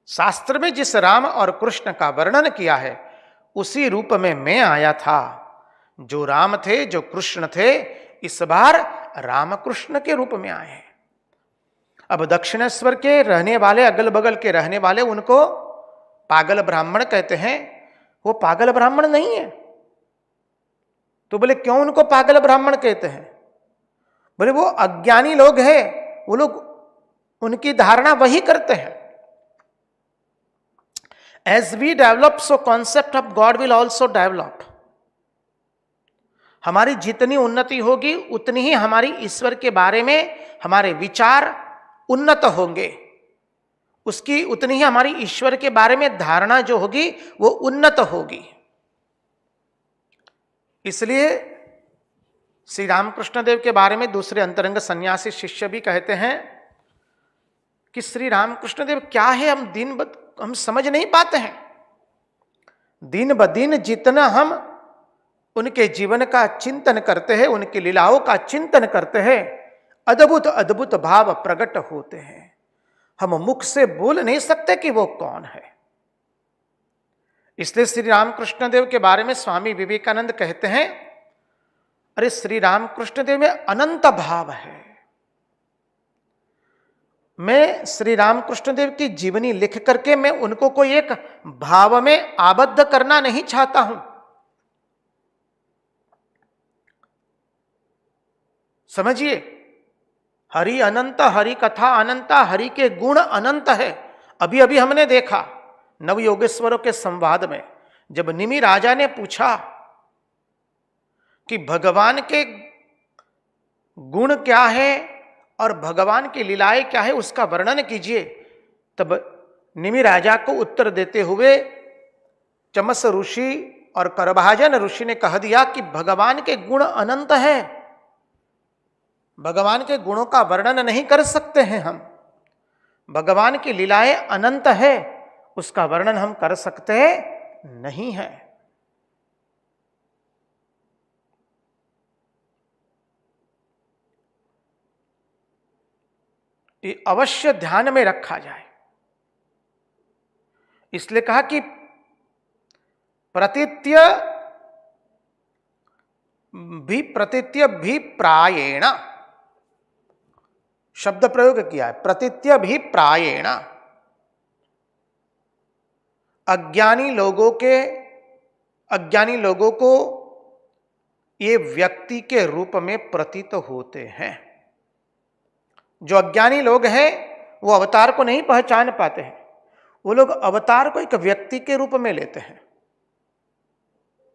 शास्त्र में जिस राम और कृष्ण का वर्णन किया है, उसी रूप में मैं आया था। जो राम थे, जो कृष्ण थे, इस बार रामकृष्ण के रूप में आए हैं। अब दक्षिणेश्वर के रहने वाले, अगल बगल के रहने वाले, उनको पागल ब्राह्मण कहते हैं। वो पागल ब्राह्मण नहीं है। तो बोले क्यों उनको पागल ब्राह्मण कहते हैं? बोले वो अज्ञानी लोग हैं, वो लोग उनकी धारणा वही करते हैं। As we develop, so concept of God will also develop. हमारी जितनी उन्नति होगी, उतनी ही हमारी ईश्वर के बारे में हमारे विचार उन्नत होंगे, उसकी उतनी ही हमारी ईश्वर के बारे में धारणा जो होगी वो उन्नत होगी। इसलिए श्री रामकृष्ण देव के बारे में दूसरे अंतरंग सन्यासी शिष्य भी कहते हैं कि श्री रामकृष्ण देव क्या है, हम समझ नहीं पाते हैं। दिन ब दिन जितना हम उनके जीवन का चिंतन करते हैं, उनकी लीलाओं का चिंतन करते हैं, अद्भुत अद्भुत भाव प्रकट होते हैं। हम मुख से बोल नहीं सकते कि वो कौन है। इसलिए श्री रामकृष्ण देव के बारे में स्वामी विवेकानंद कहते हैं, अरे श्री रामकृष्ण देव में अनंत भाव है। मैं श्री रामकृष्ण देव की जीवनी लिख करके मैं उनको कोई एक भाव में आबद्ध करना नहीं चाहता हूं। समझिए, हरि अनंत, हरि कथा अनंत, हरि के गुण अनंत है। अभी अभी हमने देखा नवयोगेश्वरों के संवाद में, जब निमि राजा ने पूछा कि भगवान के गुण क्या है और भगवान की लीलाएं क्या है, उसका वर्णन कीजिए, तब निमि राजा को उत्तर देते हुए चमस ऋषि और करभाजन ऋषि ने कह दिया कि भगवान के गुण अनंत है, भगवान के गुणों का वर्णन नहीं कर सकते हैं हम। भगवान की लीलाएं अनंत है, उसका वर्णन हम कर सकते नहीं है। ये अवश्य ध्यान में रखा जाए। इसलिए कहा कि प्रतीत्य भी प्रायेण शब्द प्रयोग किया है। प्रतीत्य भी प्रायेण, अज्ञानी लोगों को ये व्यक्ति के रूप में प्रतीत होते हैं। जो अज्ञानी लोग हैं वो अवतार को नहीं पहचान पाते हैं, वो लोग अवतार को एक व्यक्ति के रूप में लेते हैं।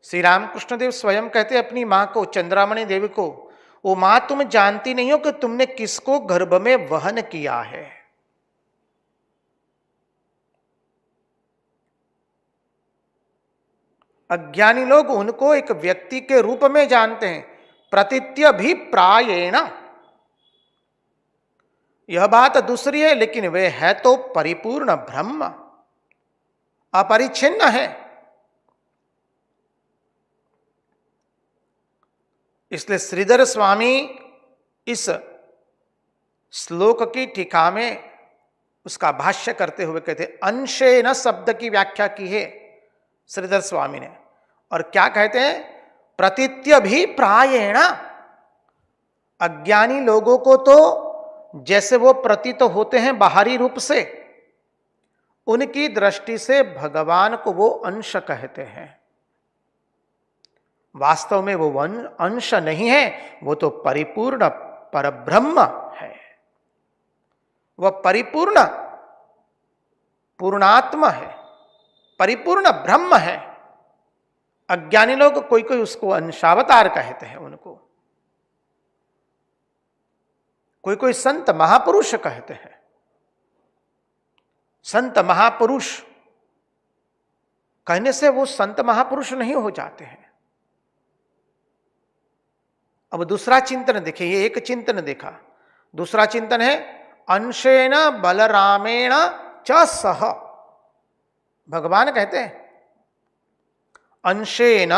श्री रामकृष्ण देव स्वयं कहते हैं अपनी मां को, चंद्रामणि देवी को, ओ मां तुम जानती नहीं हो कि तुमने किसको गर्भ में वहन किया है। अज्ञानी लोग उनको एक व्यक्ति के रूप में जानते हैं। प्रतीत्य भी प्रायेण, यह बात दूसरी है, लेकिन वे है तो परिपूर्ण ब्रह्म, अपरिच्छिन्न है। इसलिए श्रीधर स्वामी इस श्लोक की टीका में उसका भाष्य करते हुए कहते, अंशेन शब्द की व्याख्या की है। श्रीधर स्वामी ने। और क्या कहते हैं, प्रतीत्यभिप्रायेण, अज्ञानी लोगों को तो जैसे वो प्रतीत होते हैं बाहरी रूप से, उनकी दृष्टि से भगवान को वो अंश कहते हैं। वास्तव में वो अंश नहीं है, वो तो परिपूर्ण परब्रह्म है। वह परिपूर्ण पूर्णात्मा है, परिपूर्ण ब्रह्म है। अज्ञानी लोग कोई कोई उसको अंशावतार कहते हैं, उनको कोई कोई संत महापुरुष कहते हैं। संत महापुरुष कहने से वो संत महापुरुष नहीं हो जाते हैं। अब दूसरा चिंतन देखिए, ये एक चिंतन देखा, दूसरा चिंतन है अंशेन बलरामेण च सह। भगवान कहते हैं अंशेन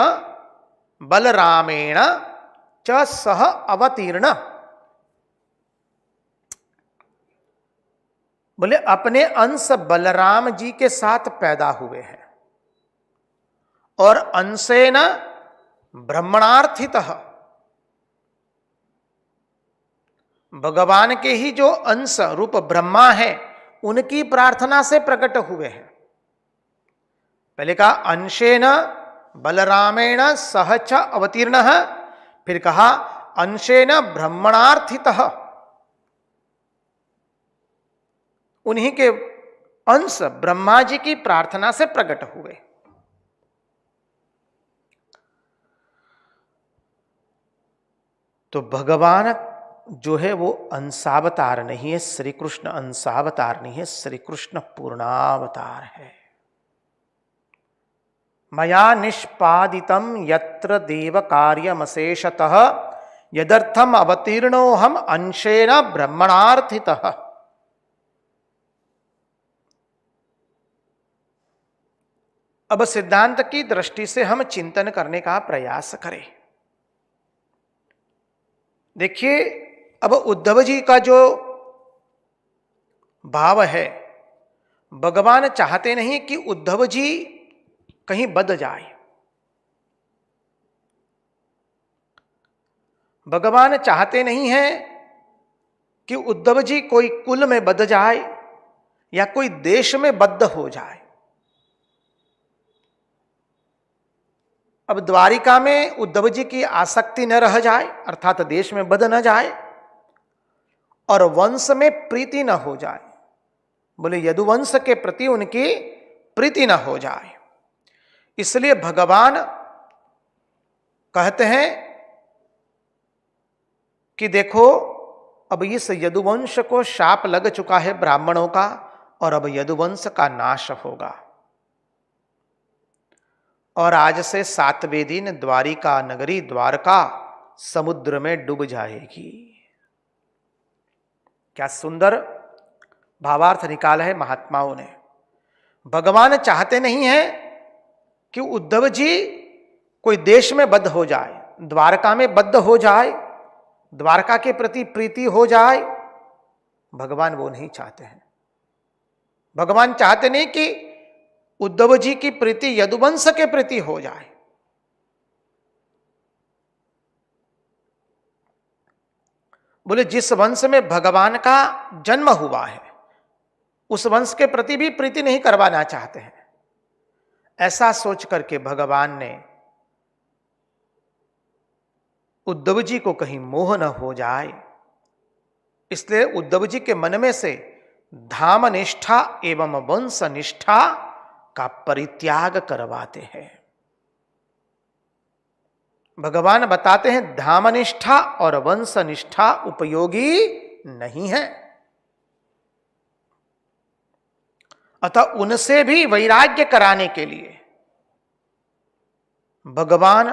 बलरामेण च सह अवतीर्ण। बोले अपने अंश बलराम जी के साथ पैदा हुए हैं और अंशेन ब्रह्मणार्थितः, भगवान के ही जो अंश रूप ब्रह्मा है उनकी प्रार्थना से प्रकट हुए हैं। पहले कहा अंशेन बलरामेण सह च अवतीर्ण, फिर कहा अंशेन ब्रह्मणार्थितः, उन्हीं के अंश ब्रह्मा जी की प्रार्थना से प्रकट हुए। तो भगवान जो है वो अंशावतार नहीं है, श्री कृष्ण अंशावतार नहीं है, श्री कृष्ण पूर्णावतार है। मया निष्पादितम यत्र देव कार्यमशेषतः यदर्थम अवतीर्णो हम अंशेन ब्रह्मणार्थितः। अब सिद्धांत की दृष्टि से हम चिंतन करने का प्रयास करें। देखिए, अब उद्धव जी का जो भाव है, भगवान चाहते नहीं कि उद्धव जी कहीं बद जाए। भगवान चाहते नहीं है कि उद्धव जी कोई कुल में बद जाए या कोई देश में बद्ध हो जाए। अब द्वारिका में उद्धव जी की आसक्ति न रह जाए, अर्थात देश में बद न जाए, और वंश में प्रीति न हो जाए। बोले यदुवंश के प्रति उनकी प्रीति न हो जाए, इसलिए भगवान कहते हैं कि देखो अब इस यदुवंश को शाप लग चुका है ब्राह्मणों का, और अब यदुवंश का नाश होगा। और आज से 7वें दिन द्वारिका नगरी द्वारका समुद्र में डूब जाएगी। क्या सुंदर भावार्थ निकाला है महात्माओं ने। भगवान चाहते नहीं है कि उद्धव जी कोई देश में बद्ध हो जाए, द्वारका में बद्ध हो जाए, द्वारका के प्रति प्रीति हो जाए। भगवान वो नहीं चाहते हैं। भगवान चाहते नहीं कि उद्धव जी की प्रीति यदुवंश के प्रति हो जाए। बोले जिस वंश में भगवान का जन्म हुआ है उस वंश के प्रति भी प्रीति नहीं करवाना चाहते हैं। ऐसा सोच करके भगवान ने उद्धव जी को कहीं मोह न हो जाए, इसलिए उद्धव जी के मन में से धाम निष्ठा एवं वंश निष्ठा का परित्याग करवाते हैं। भगवान बताते हैं धामनिष्ठा और वंशनिष्ठा उपयोगी नहीं है, अतः उनसे भी वैराग्य कराने के लिए भगवान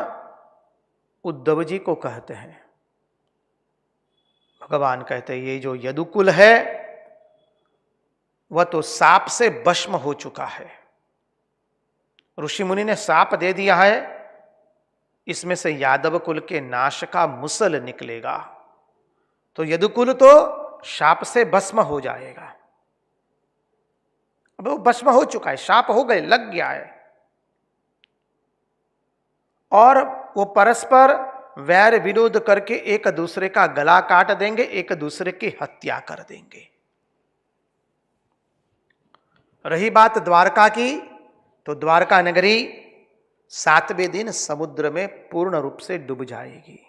उद्धव जी को कहते हैं। भगवान कहते हैं ये जो यदुकुल है वह तो साप से भस्म हो चुका है। ऋषि मुनि ने साप दे दिया है, इसमें से यादव कुल के नाश का मुसल निकलेगा, तो यदुकुल तो शाप से भस्म हो जाएगा। अब वो भस्म हो चुका है, शाप हो गए, लग गया है। और वो परस्पर वैर विरोध करके एक दूसरे का गला काट देंगे, एक दूसरे की हत्या कर देंगे। रही बात द्वारका की, तो द्वारका नगरी 7वें दिन समुद्र में पूर्ण रूप से डूब जाएगी।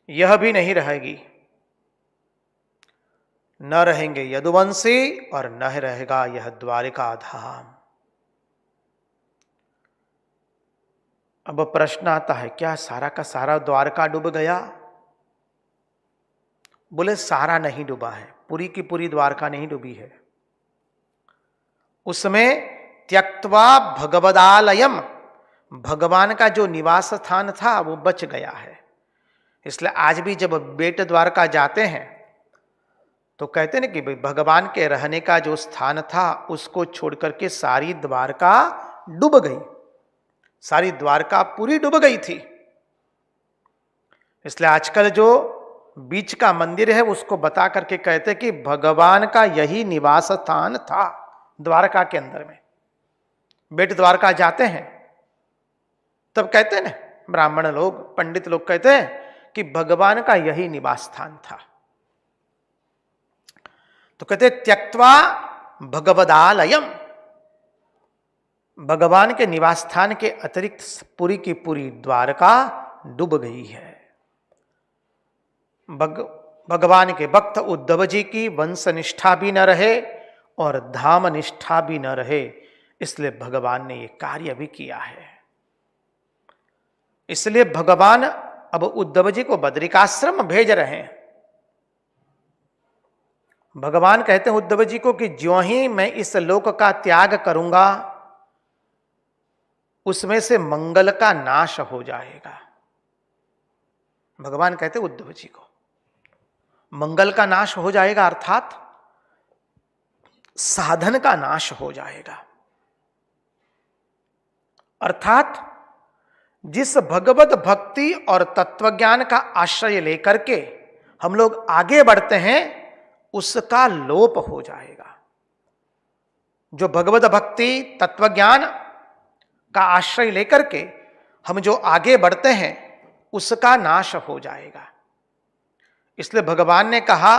यह भी नहीं रहेगी, न रहेंगे यदुवंशी और न रहेगा यह द्वारिका धाम। अब प्रश्न आता है, क्या सारा का सारा द्वारका डूब गया? बोले सारा नहीं डूबा है, पूरी की पूरी द्वारका नहीं डूबी है। उसमें त्यक्त्वा भगवदालयम, भगवान का जो निवास स्थान था वो बच गया है। इसलिए आज भी जब बेट द्वारका जाते हैं तो कहते हैं कि भाई भगवान के रहने का जो स्थान था उसको छोड़ करके सारी द्वारका डूब गई, सारी द्वारका पूरी डूब गई थी। इसलिए आजकल जो बीच का मंदिर है उसको बता करके कहते कि भगवान का यही निवास स्थान था द्वारका के अंदर में। बेट द्वारका जाते हैं तब कहते हैं ना, ब्राह्मण लोग, पंडित लोग कहते हैं कि भगवान का यही निवास स्थान था। तो कहते त्यक्त्वा भगवदालयम, भगवान के निवास स्थान के अतिरिक्त पूरी की पूरी द्वारका डूब गई है। भगवान के भक्त उद्धव जी की वंश निष्ठा भी न रहे और धाम निष्ठा भी न रहे, इसलिए भगवान ने ये कार्य भी किया है। इसलिए भगवान अब उद्धव जी को बद्रिकाश्रम भेज रहे हैं। भगवान कहते हैं उद्धव जी को कि ज्यों ही मैं इस लोक का त्याग करूंगा उसमें से मंगल का नाश हो जाएगा। भगवान कहते हैं उद्धव जी को मंगल का नाश हो जाएगा, अर्थात साधन का नाश हो जाएगा। अर्थात जिस भगवत भक्ति और तत्वज्ञान का आश्रय लेकर के हम लोग आगे बढ़ते हैं उसका लोप हो जाएगा। जो भगवत भक्ति तत्वज्ञान का आश्रय लेकर के हम जो आगे बढ़ते हैं उसका नाश हो जाएगा। इसलिए भगवान ने कहा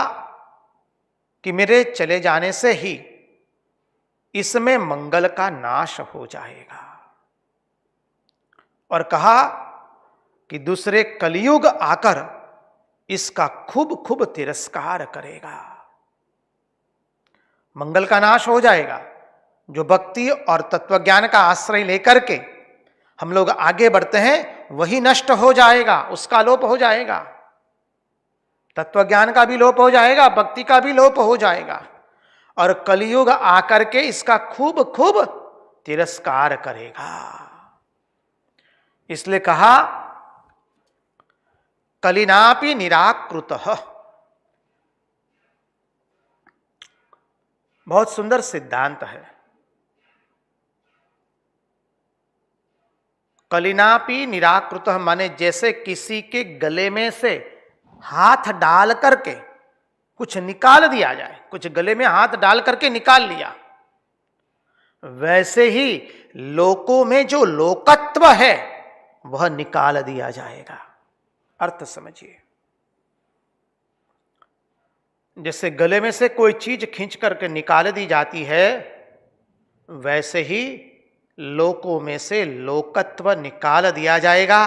कि मेरे चले जाने से ही इसमें मंगल का नाश हो जाएगा, और कहा कि दूसरे कलियुग आकर इसका खूब खूब तिरस्कार करेगा। मंगल का नाश हो जाएगा। जो भक्ति और तत्वज्ञान का आश्रय लेकर के हम लोग आगे बढ़ते हैं वही नष्ट हो जाएगा, उसका लोप हो जाएगा। तत्वज्ञान का भी लोप हो जाएगा, भक्ति का भी लोप हो जाएगा, और कलियुग आकर के इसका खूब खूब तिरस्कार करेगा। इसलिए कहा कलिनापि निराकृतः। बहुत सुंदर सिद्धांत है। कलिनापि निराकृतः माने जैसे किसी के गले में से हाथ डाल करके कुछ निकाल दिया जाए, कुछ गले में हाथ डाल करके निकाल लिया, वैसे ही लोकों में जो लोकत्व है वह निकाल दिया जाएगा। अर्थ समझिए, जैसे गले में से कोई चीज खींच करके निकाल दी जाती है वैसे ही लोकों में से लोकत्व निकाल दिया जाएगा,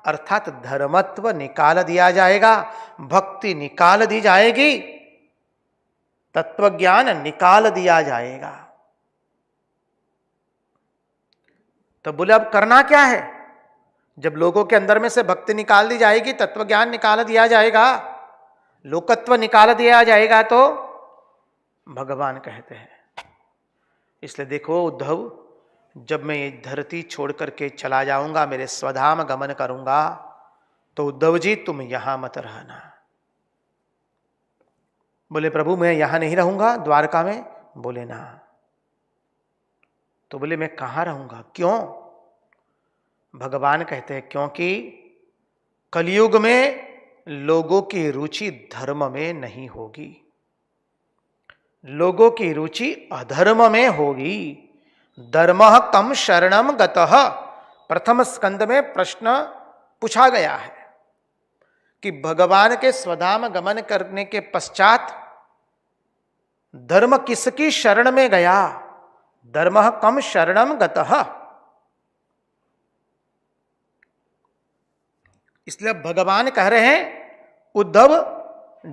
अर्थात धर्मत्व निकाल दिया जाएगा, भक्ति निकाल दी जाएगी, तत्वज्ञान निकाल दिया जाएगा। तो बोले अब करना क्या है? जब लोगों के अंदर में से भक्ति निकाल दी जाएगी, तत्वज्ञान निकाल दिया जाएगा, लोकत्व निकाल दिया जाएगा, तो भगवान कहते हैं। इसलिए देखो उद्धव, जब मैं ये धरती छोड़ करके चला जाऊंगा, मेरे स्वधाम गमन करूंगा, तो उद्धव जी तुम यहां मत रहना। बोले प्रभु मैं यहां नहीं रहूंगा द्वारका में? बोले ना। तो बोले मैं कहां रहूंगा, क्यों? भगवान कहते हैं क्योंकि कलयुग में लोगों की रुचि धर्म में नहीं होगी, लोगों की रुचि अधर्म में होगी। धर्मः कम शरणम गतः प्रथम स्कंद में प्रश्न पूछा गया है कि भगवान के स्वधाम गमन करने के पश्चात धर्म किसकी शरण में गया? धर्म कम शरणम गतः। इसलिए भगवान कह रहे हैं उद्धव,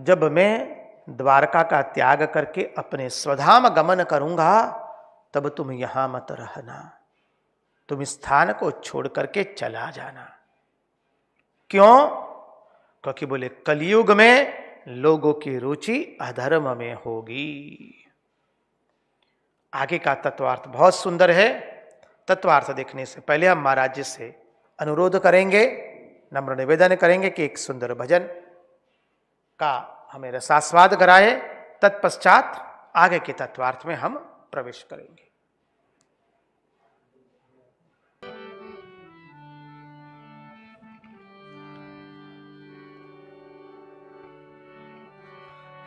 जब मैं द्वारका का त्याग करके अपने स्वधाम गमन करूंगा तब तुम यहां मत रहना, तुम इस स्थान को छोड़ करके चला जाना। क्यों? क्योंकि बोले कलयुग में लोगों की रुचि अधर्म में होगी। आगे का तत्वार्थ बहुत सुंदर है। तत्वार्थ देखने से पहले हम महाराज जी से अनुरोध करेंगे, नम्र निवेदन करेंगे कि एक सुंदर भजन का हमें रसास्वाद कराए। तत्पश्चात आगे के तत्वार्थ में हम प्रवेश करेंगे।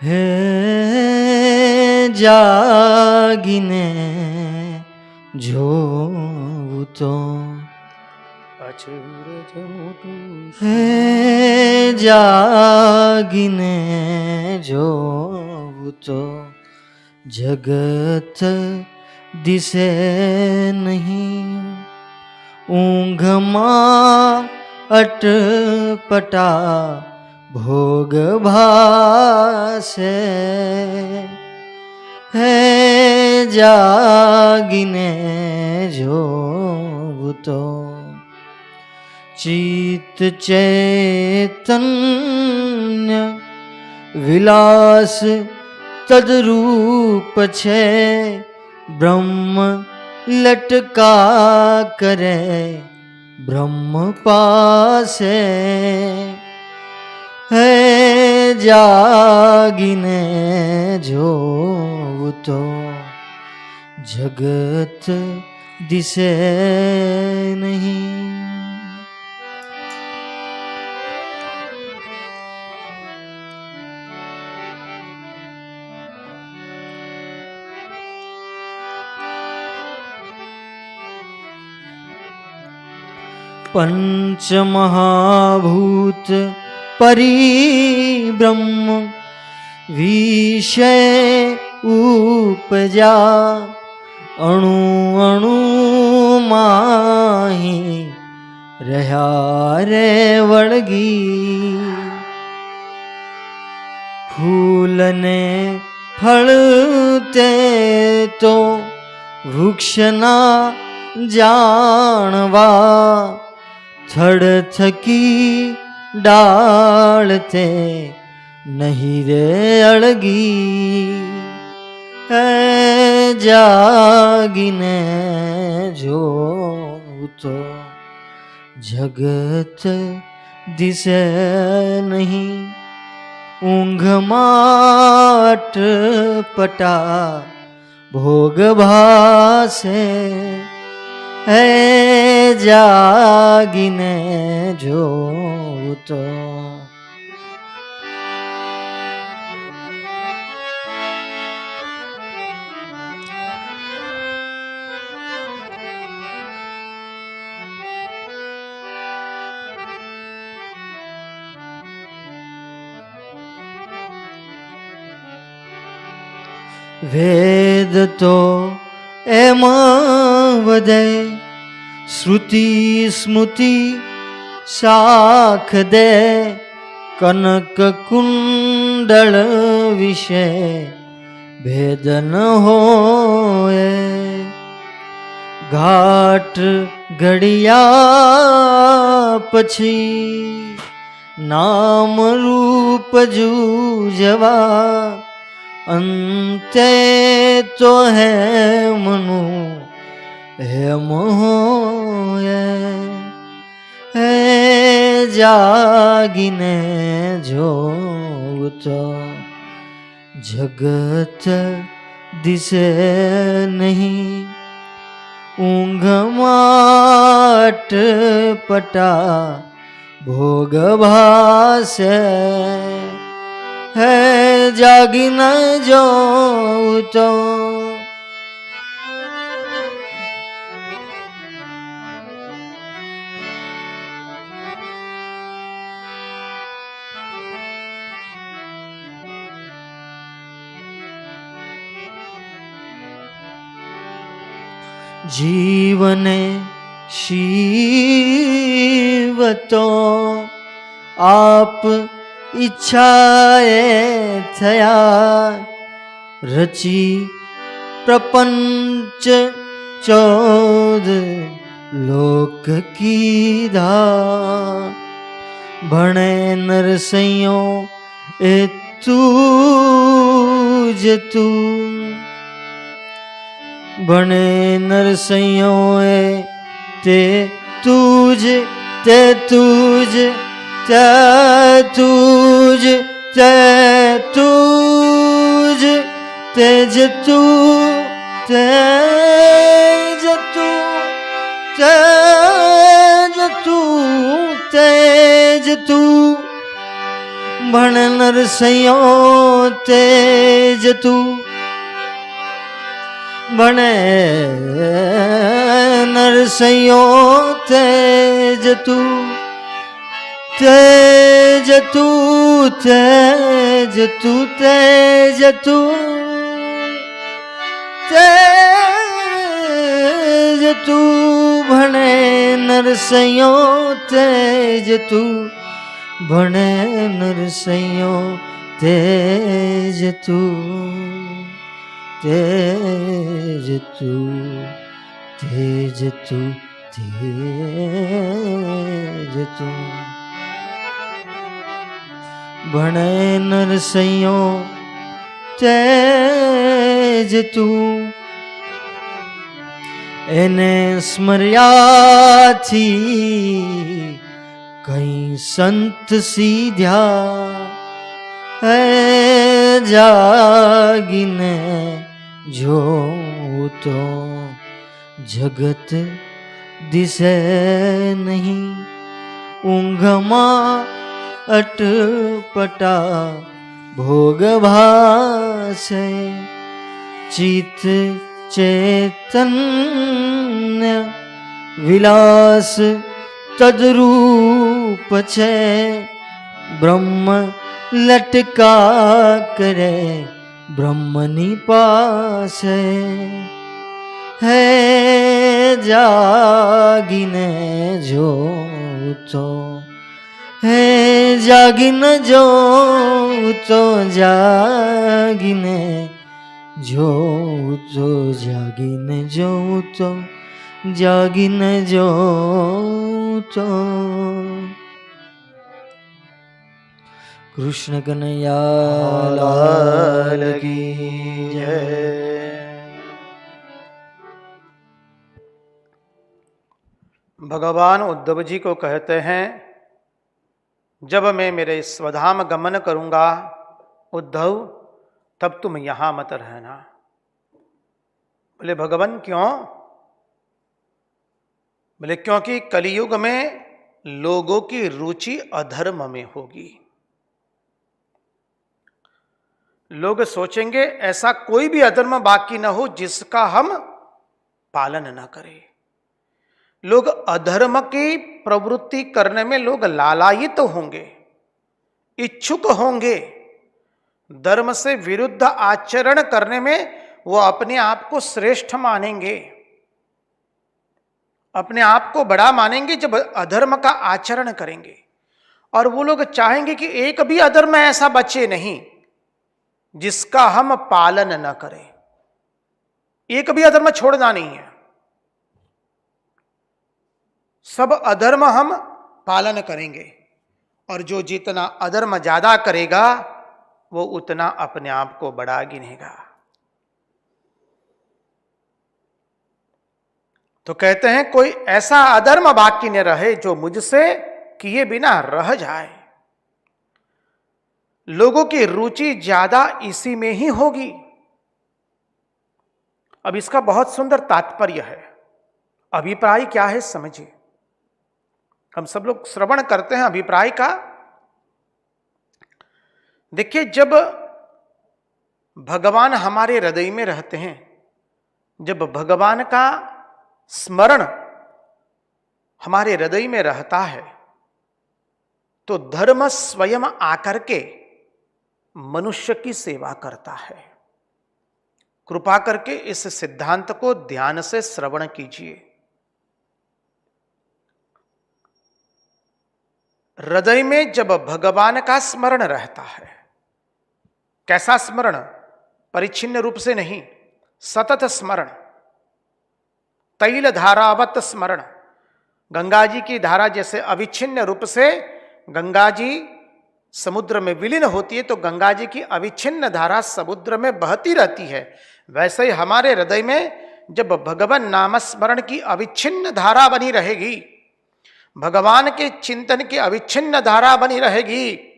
हे जागिने जोतो, हे जागिने जोतो, जगत दिसे नहीं, ऊंघमा अटपटा भोग भासे, है जागिने जोतो, चित चैतन्य विलास तद्रूप छे, ब्रह्म लटका करे ब्रह्म पासे, है जागिने जोतो, जगत दिसे नहीं। पंच महाभूत परिब्रह्म विषय उपजा, अणु अणु माही रहा रे वळगी, फूल ने फल ते तो वृक्ष ना जानवा, थड़ थकी डालते नहीं रे अड़गी, है जागिने जोतो, जगत दिसे नहीं, ऊंघ माट पटा भोग भासे, है जागिने जोतो। वेद तो एम वदे, श्रुति स्मृति साख दे, कनक कुंडल विषे भेद न होए, घाट घड़िया पछी नाम रूप जूझवा, अंते तो है मनु है मोहे, है जागिने जोतो, जगत दिसे नहीं, ऊंघ माट पटा भोग भासे, है जागिने जोतो। जीवन शिव तो आप इच्छाए थया रची प्रपंच चौद लोक कीधा भणे नरसैयो ए तूज तू भणे नरसैयो ए ते तूज ते तूज ते तूज ते तूज तेज तू तेज तू तेज तू तेज तू भण नरसैयो तेज तू भणे नरसैयो तेज तू तेज तू तेज तू तेज तू तेज तू भणे नरसैयो तेज तू भणे नरसैयो तेज तू तेज तू तेज तू तेज तू भणे नरसैयो तेज तू એને સ્મર્યાથી કઈ સંત સીધ્યા હે જાગીને જોઉં તો જગત દિશે નહીં ઊંઘમાં અટપટા ભોગ ભાસે ચિત્ત चैतन्य विलास तद्रूप छे ब्रह्म लटका करे ब्रह्मनी पासे है जागीने जो तो है जागीने जो तो जागीने जो तो जागीने जो तो जागीने जो तो कृष्ण कन्हैया लाल की जय। भगवान उद्धव जी को कहते हैं जब मैं मेरे स्वधाम गमन करूंगा उद्धव तब तुम यहां मत रहना। बोले भगवान क्यों? बोले क्योंकि कलियुग में लोगों की रुचि अधर्म में होगी। लोग सोचेंगे ऐसा कोई भी अधर्म बाकी न हो जिसका हम पालन न करें। लोग अधर्म की प्रवृत्ति करने में लोग लालायित होंगे, इच्छुक होंगे। धर्म से विरुद्ध आचरण करने में वो अपने आप को श्रेष्ठ मानेंगे, अपने आप को बड़ा मानेंगे जब अधर्म का आचरण करेंगे। और वो लोग चाहेंगे कि एक भी अधर्म ऐसा बचे नहीं जिसका हम पालन न करें। एक भी अधर्म छोड़ना नहीं है, सब अधर्म हम पालन करेंगे। और जो जितना अधर्म ज्यादा करेगा वो उतना अपने आप को बड़ा गिनेगा। तो कहते हैं कोई ऐसा अधर्म बाकी न रहे जो मुझसे किए बिना रह जाए। लोगों की रुचि ज्यादा इसी में ही होगी। अब इसका बहुत सुंदर तात्पर्य है। अभिप्राय क्या है समझिए। हम सब लोग श्रवण करते हैं अभिप्राय का। देखिए जब भगवान हमारे हृदय में रहते हैं, जब भगवान का स्मरण हमारे हृदय में रहता है तो धर्म स्वयं आकर के मनुष्य की सेवा करता है। कृपा करके इस सिद्धांत को ध्यान से श्रवण कीजिए। हृदय में जब भगवान का स्मरण रहता है, कैसा स्मरण? परिच्छिन्न रूप से नहीं, सतत स्मरण, तैल धारावत स्मरण। गंगा जी की धारा जैसे अविच्छिन्न रूप से गंगा जी समुद्र में विलीन होती है, तो गंगा जी की अविच्छिन्न धारा समुद्र में बहती रहती है। वैसे ही हमारे हृदय में जब भगवान नाम स्मरण की अविच्छिन्न धारा बनी रहेगी, भगवान के चिंतन की अविच्छिन्न धारा बनी रहेगी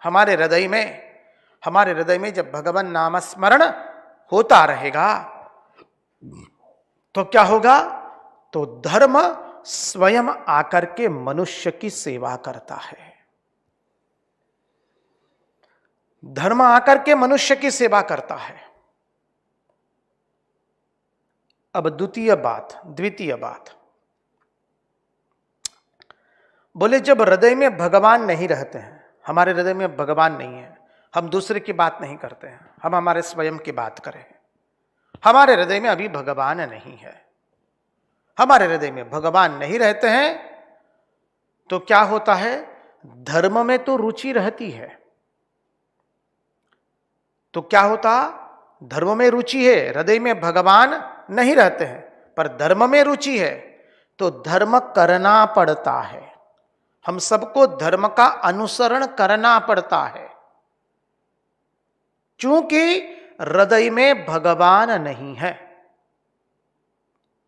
हमारे हृदय में जब भगवान नाम स्मरण होता रहेगा, तो क्या होगा? तो धर्म स्वयं आकर के मनुष्य की सेवा करता है। धर्म आकर के मनुष्य की सेवा करता है। अब द्वितीय बात, बोले जब हृदय में भगवान नहीं रहते हैं, हमारे हृदय में भगवान नहीं है, हम दूसरे की बात नहीं करते हैं, हम हमारे स्वयं की बात करें। हमारे हृदय में अभी भगवान नहीं है, हमारे हृदय में भगवान नहीं रहते हैं, तो क्या होता है? धर्म में तो रुचि रहती है, तो क्या होता? धर्म में रुचि है, हृदय में भगवान नहीं रहते हैं, पर धर्म में रुचि है, तो धर्म करना पड़ता है। हम सबको धर्म का अनुसरण करना पड़ता है, चूंकि हृदय में भगवान नहीं है,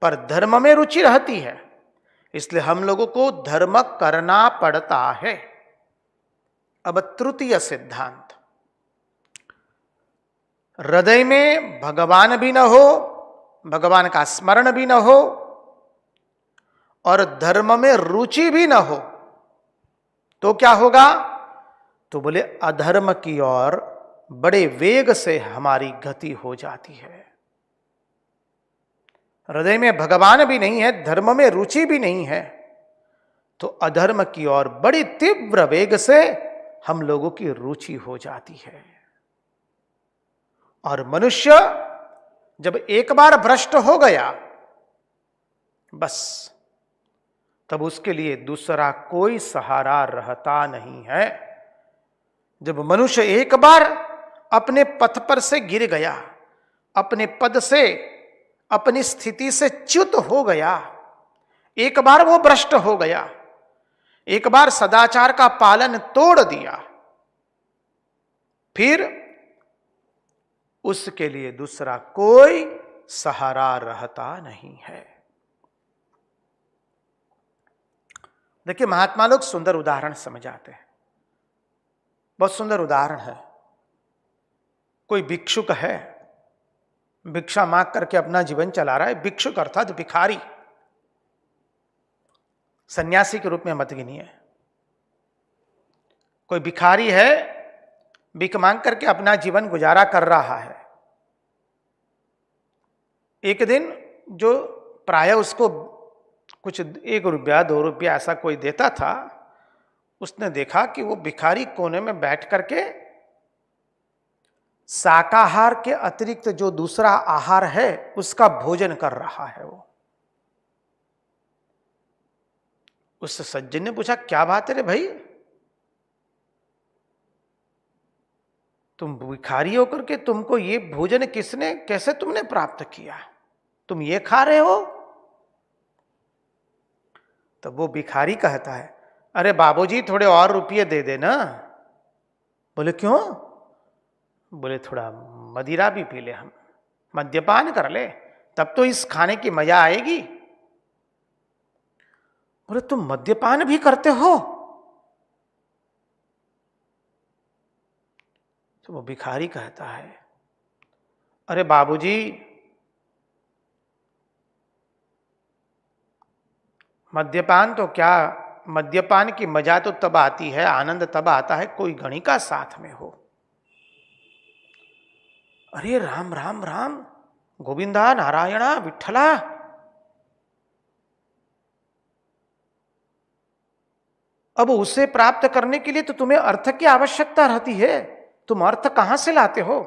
पर धर्म में रुचि रहती है, इसलिए हम लोगों को धर्म करना पड़ता है। अब तृतीय सिद्धांत, हृदय में भगवान भी न हो, भगवान का स्मरण भी न हो, और धर्म में रुचि भी न हो, तो क्या होगा? तो बोले अधर्म की ओर बड़े वेग से हमारी गति हो जाती है। हृदय में भगवान भी नहीं है, धर्म में रुचि भी नहीं है, तो अधर्म की ओर बड़ी तीव्र वेग से हम लोगों की रुचि हो जाती है। और मनुष्य जब एक बार भ्रष्ट हो गया, बस तब उसके लिए दूसरा कोई सहारा रहता नहीं है। जब मनुष्य एक बार अपने पथ पर से गिर गया, अपने पद से, अपनी स्थिति से च्युत हो गया, एक बार वो भ्रष्ट हो गया, एक बार सदाचार का पालन तोड़ दिया, फिर उसके लिए दूसरा कोई सहारा रहता नहीं है। देखिए, महात्मा लोग सुंदर उदाहरण समझाते हैं, बहुत सुंदर उदाहरण है। कोई भिक्षुक है, भिक्षा मांग करके अपना जीवन चला रहा है। भिक्षुक अर्थात भिखारी, सन्यासी के रूप में मत गिनिए। कोई भिखारी है, भीख मांग करके अपना जीवन गुजारा कर रहा है। एक दिन जो प्राय उसको कुछ 1 रुपया 2 रुपया ऐसा कोई देता था, उसने देखा कि वो भिखारी कोने में बैठ करके शाकाहार के अतिरिक्त जो दूसरा आहार है उसका भोजन कर रहा है। वो उस सज्जन ने पूछा, क्या बात है रे भाई, तुम भिखारी होकर के तुमको ये भोजन किसने, कैसे तुमने प्राप्त किया, तुम ये खा रहे हो? तब वो भिखारी कहता है, अरे बाबूजी थोड़े और रुपये दे देना। बोले क्यों? बोले थोड़ा मदिरा भी पी ले, हम मद्यपान कर ले, तब तो इस खाने की मजा आएगी। बोले तुम मद्यपान भी करते हो? तो वो भिखारी कहता है, अरे बाबूजी मद्यपान तो क्या, मद्यपान की मजा तो तब आती है, आनंद तब आता है कोई गणिका साथ में हो। अरे राम राम राम, गोविंदा नारायणा विठ्ठला, अब उसे प्राप्त करने के लिए तो तुम्हें अर्थ की आवश्यकता रहती है। तुम अर्थ कहां से लाते हो?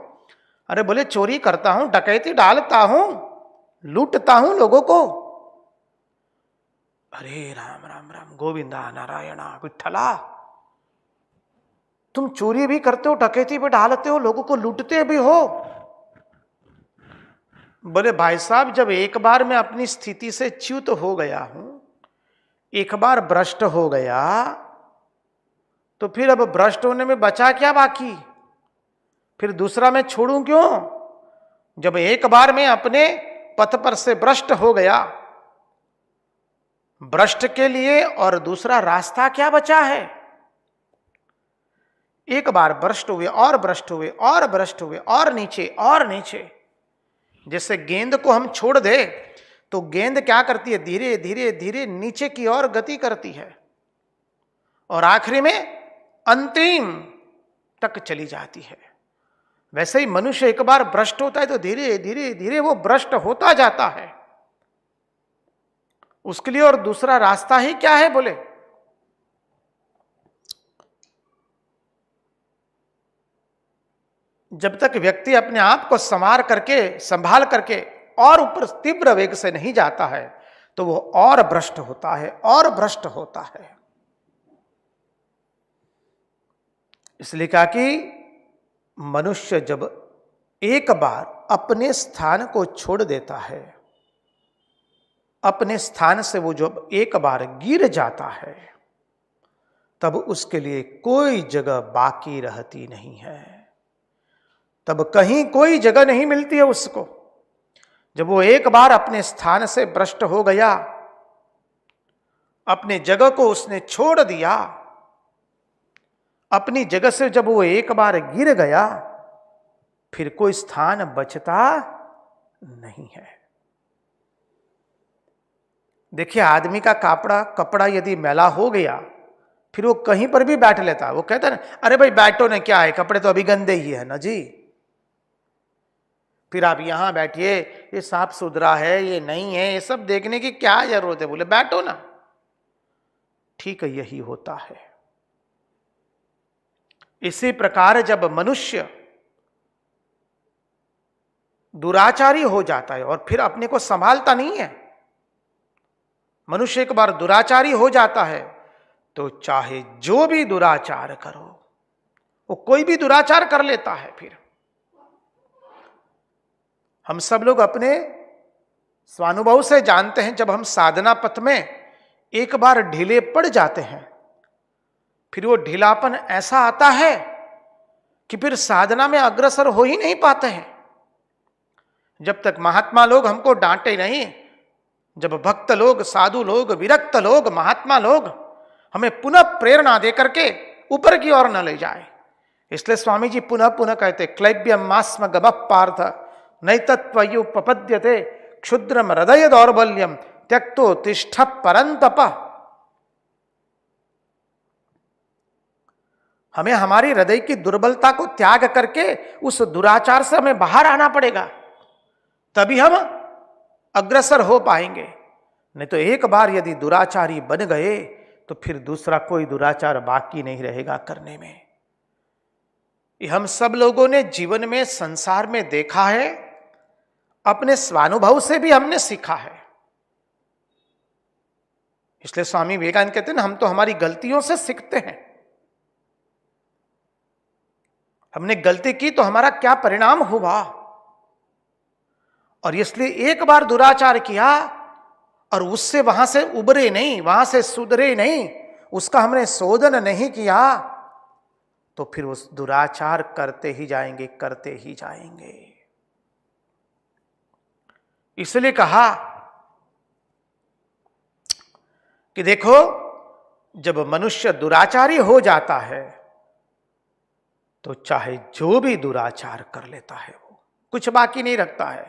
अरे बोले चोरी करता हूं, डकैती डालता हूं, लूटता हूं लोगों को। अरे राम राम राम, गोविंदा नारायणा विठ्ठला, तुम चोरी भी करते हो, डकैती भी डालते हो, लोगों को लूटते भी हो। बोले भाई साहब, जब एक बार मैं अपनी स्थिति से च्युत हो गया हूं, एक बार भ्रष्ट हो गया, तो फिर अब भ्रष्ट होने में बचा क्या बाकी? फिर दूसरा मैं छोड़ूं क्यों? जब एक बार मैं अपने पथ पर से भ्रष्ट हो गया, भ्रष्ट के लिए और दूसरा रास्ता क्या बचा है? एक बार भ्रष्ट हुए और भ्रष्ट हुए और भ्रष्ट हुए और नीचे और नीचे। जैसे गेंद को हम छोड़ दे तो गेंद क्या करती है? धीरे धीरे धीरे नीचे की ओर गति करती है और आखिरी में अंतिम तक चली जाती है। वैसे ही मनुष्य एक बार भ्रष्ट होता है तो धीरे धीरे धीरे वो भ्रष्ट होता जाता है। उसके लिए और दूसरा रास्ता ही क्या है? बोले जब तक व्यक्ति अपने आप को संभाल करके और ऊपर तीव्र वेग से नहीं जाता है तो वो और भ्रष्ट होता है और भ्रष्ट होता है। इसलिए कहा कि मनुष्य जब एक बार अपने स्थान को छोड़ देता है, अपने स्थान से वो जब एक बार गिर जाता है, तब उसके लिए कोई जगह बाकी रहती नहीं है। तब कहीं कोई जगह नहीं मिलती है उसको। जब वो एक बार अपने स्थान से भ्रष्ट हो गया, अपने जगह को उसने छोड़ दिया, अपनी जगह से जब वो एक बार गिर गया, फिर कोई स्थान बचता नहीं है। देखिए, आदमी का कपड़ा यदि मैला हो गया, फिर वो कहीं पर भी बैठ लेता है। वो कहता है ना, अरे भाई बैठो ना, क्या है, कपड़े तो अभी गंदे ही है ना जी। फिर आप यहां बैठिए, ये साफ सुथरा है, ये नहीं है, ये सब देखने की क्या जरूरत है? बोले बैठो ना। ठीक है, यही होता है। इसी प्रकार जब मनुष्य दुराचारी हो जाता है और फिर अपने को संभालता नहीं है, मनुष्य एक बार दुराचारी हो जाता है तो चाहे जो भी दुराचार करो, वो कोई भी दुराचार कर लेता है। फिर हम सब लोग अपने स्वानुभव से जानते हैं, जब हम साधना पथ में एक बार ढीले पड़ जाते हैं, फिर वो ढीलापन ऐसा आता है कि फिर साधना में अग्रसर हो ही नहीं पाते हैं। जब तक महात्मा लोग हमको डांटे नहीं, जब भक्त लोग, साधु लोग, विरक्त लोग, महात्मा लोग हमें पुनः प्रेरणा दे करके ऊपर की ओर न ले जाए। इसलिए स्वामी जी पुनः पुनः कहते, क्लैब्यम मास्म गम पार्थ नैतत्वयुपपद्यते क्षुद्रम हृदय दौर्बल्यम त्यक्तो तिष्ठ परंतप। हमें हमारी हृदय की दुर्बलता को त्याग करके उस दुराचार से हमें बाहर आना पड़ेगा, तभी हम अग्रसर हो पाएंगे। नहीं तो एक बार यदि दुराचारी बन गए तो फिर दूसरा कोई दुराचार बाकी नहीं रहेगा करने में। ये हम सब लोगों ने जीवन में, संसार में देखा है, अपने स्वानुभव से भी हमने सीखा है। इसलिए स्वामी विवेकानंद कहते हैं ना, हम तो हमारी गलतियों से सीखते हैं। हमने गलती की तो हमारा क्या परिणाम हुआ, और इसलिए एक बार दुराचार किया और उससे वहां से उबरे नहीं, वहां से सुधरे नहीं, उसका हमने शोधन नहीं किया, तो फिर उस दुराचार करते ही जाएंगे, करते ही जाएंगे। इसलिए कहा कि देखो, जब मनुष्य दुराचारी हो जाता है तो चाहे जो भी दुराचार कर लेता है, वो कुछ बाकी नहीं रखता है।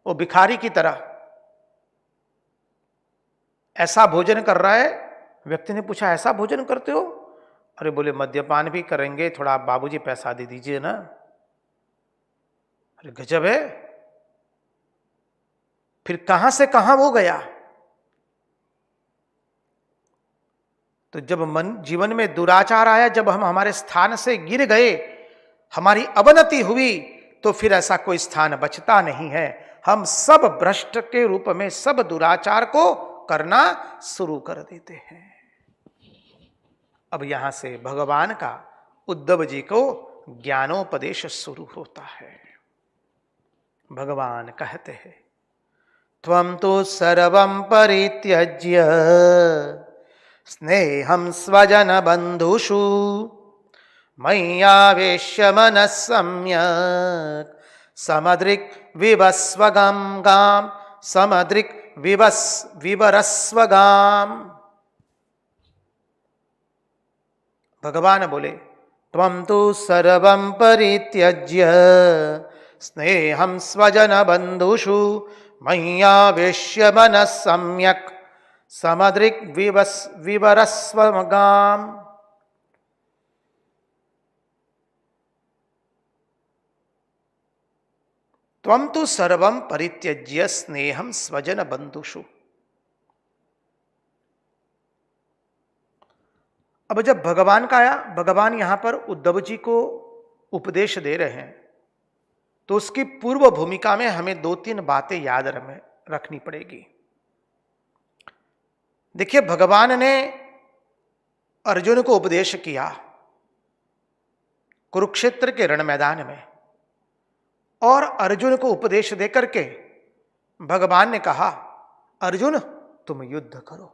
वो भिखारी की तरह ऐसा भोजन कर रहा है। व्यक्ति ने पूछा, ऐसा भोजन करते हो? अरे बोले मद्यपान भी करेंगे, थोड़ा बाबूजी पैसा दे दीजिए ना। अरे गजब है। फिर कहां से कहां वो गया। तो जब जीवन में दुराचार आया, जब हम हमारे स्थान से गिर गए, हमारी अवनति हुई, तो फिर ऐसा कोई स्थान बचता नहीं है। हम सब भ्रष्ट के रूप में सब दुराचार को करना शुरू कर देते हैं। अब यहां से भगवान का उद्धव जी को ज्ञानोपदेश शुरू होता है। भगवान कहते हैं, त्वं तो सर्वं परित्यज्य स्नेहं स्वजन बंधुषु मय्यावेश्य मनः सम्यक् समदृक् विवस्वगं गाम समदृक् विवरस्वगाम। भगवान बोले, त्वं तु सर्वं परित्यज्य स्नेहं स्वजन बंधुषु मय्यावेश्य मनः सम्यक् समदृक् विवरस्वगाम। त्वं तु सर्वं परित्यज्य स्नेहं स्वजन बंधुषु। अब जब भगवान का आया, भगवान यहां पर उद्धव जी को उपदेश दे रहे हैं, तो उसकी पूर्व भूमिका में हमें 2-3 बातें याद रखनी पड़ेगी। देखिए, भगवान ने अर्जुन को उपदेश किया कुरुक्षेत्र के रण मैदान में, और अर्जुन को उपदेश देकर के भगवान ने कहा, अर्जुन तुम युद्ध करो।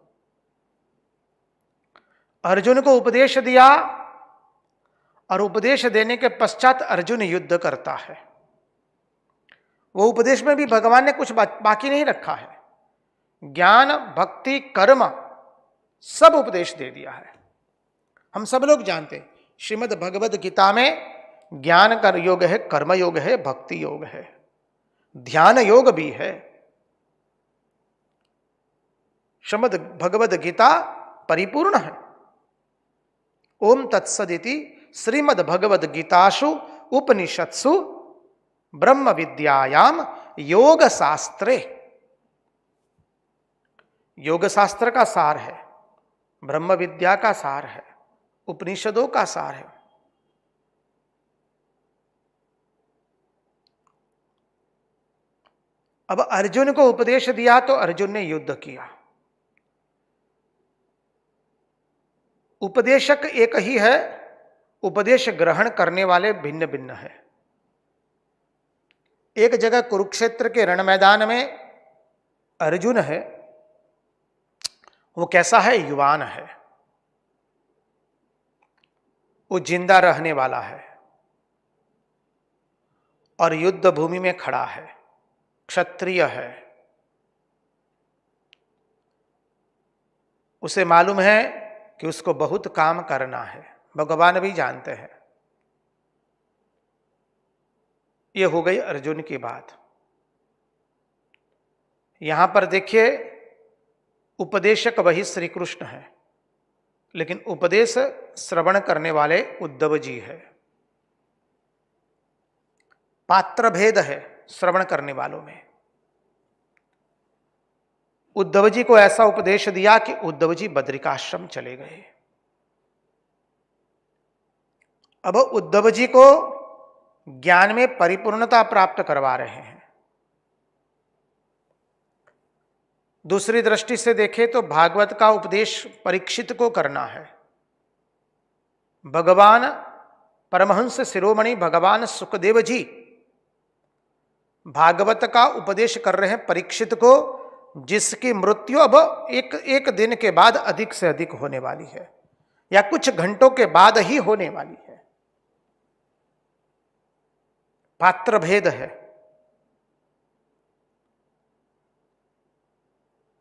अर्जुन को उपदेश दिया, और उपदेश देने के पश्चात अर्जुन युद्ध करता है। वो उपदेश में भी भगवान ने कुछ बाकी नहीं रखा है। ज्ञान, भक्ति, कर्म सब उपदेश दे दिया है। हम सब लोग जानते हैं, श्रीमद् भगवद गीता में ज्ञान का योग है, कर्म योग है, भक्ति योग है, ध्यान योग भी है। श्रीमद् भगवद गीता परिपूर्ण है। ओम तत्सदिति श्रीमद् भगवद गीतासु उपनिषत्सु ब्रह्म विद्यायाम योग शास्त्रे। योग शास्त्र का सार है, ब्रह्म विद्या का सार है, उपनिषदों का सार है। अब अर्जुन को उपदेश दिया तो अर्जुन ने युद्ध किया। उपदेशक एक ही है, उपदेश ग्रहण करने वाले भिन्न भिन्न है। एक जगह कुरुक्षेत्र के रण मैदान में अर्जुन है, वो कैसा है? युवान है, वो जिंदा रहने वाला है और युद्ध भूमि में खड़ा है, क्षत्रिय है। उसे मालूम है कि उसको बहुत काम करना है, भगवान भी जानते हैं। ये हो गई अर्जुन की बात। यहां पर देखिए, उपदेशक वही श्री कृष्ण है, लेकिन उपदेश श्रवण करने वाले उद्धव जी है। पात्र भेद है श्रवण करने वालों में। उद्धव जी को ऐसा उपदेश दिया कि उद्धव जी बद्रिकाश्रम चले गए। अब उद्धव जी को ज्ञान में परिपूर्णता प्राप्त करवा रहे हैं। दूसरी दृष्टि से देखें तो भागवत का उपदेश परीक्षित को करना है। भगवान परमहंस शिरोमणि भगवान सुखदेव जी भागवत का उपदेश कर रहे हैं परीक्षित को, जिसकी मृत्यु अब एक दिन के बाद अधिक से अधिक होने वाली है, या कुछ घंटों के बाद ही होने वाली है। पात्र भेद है।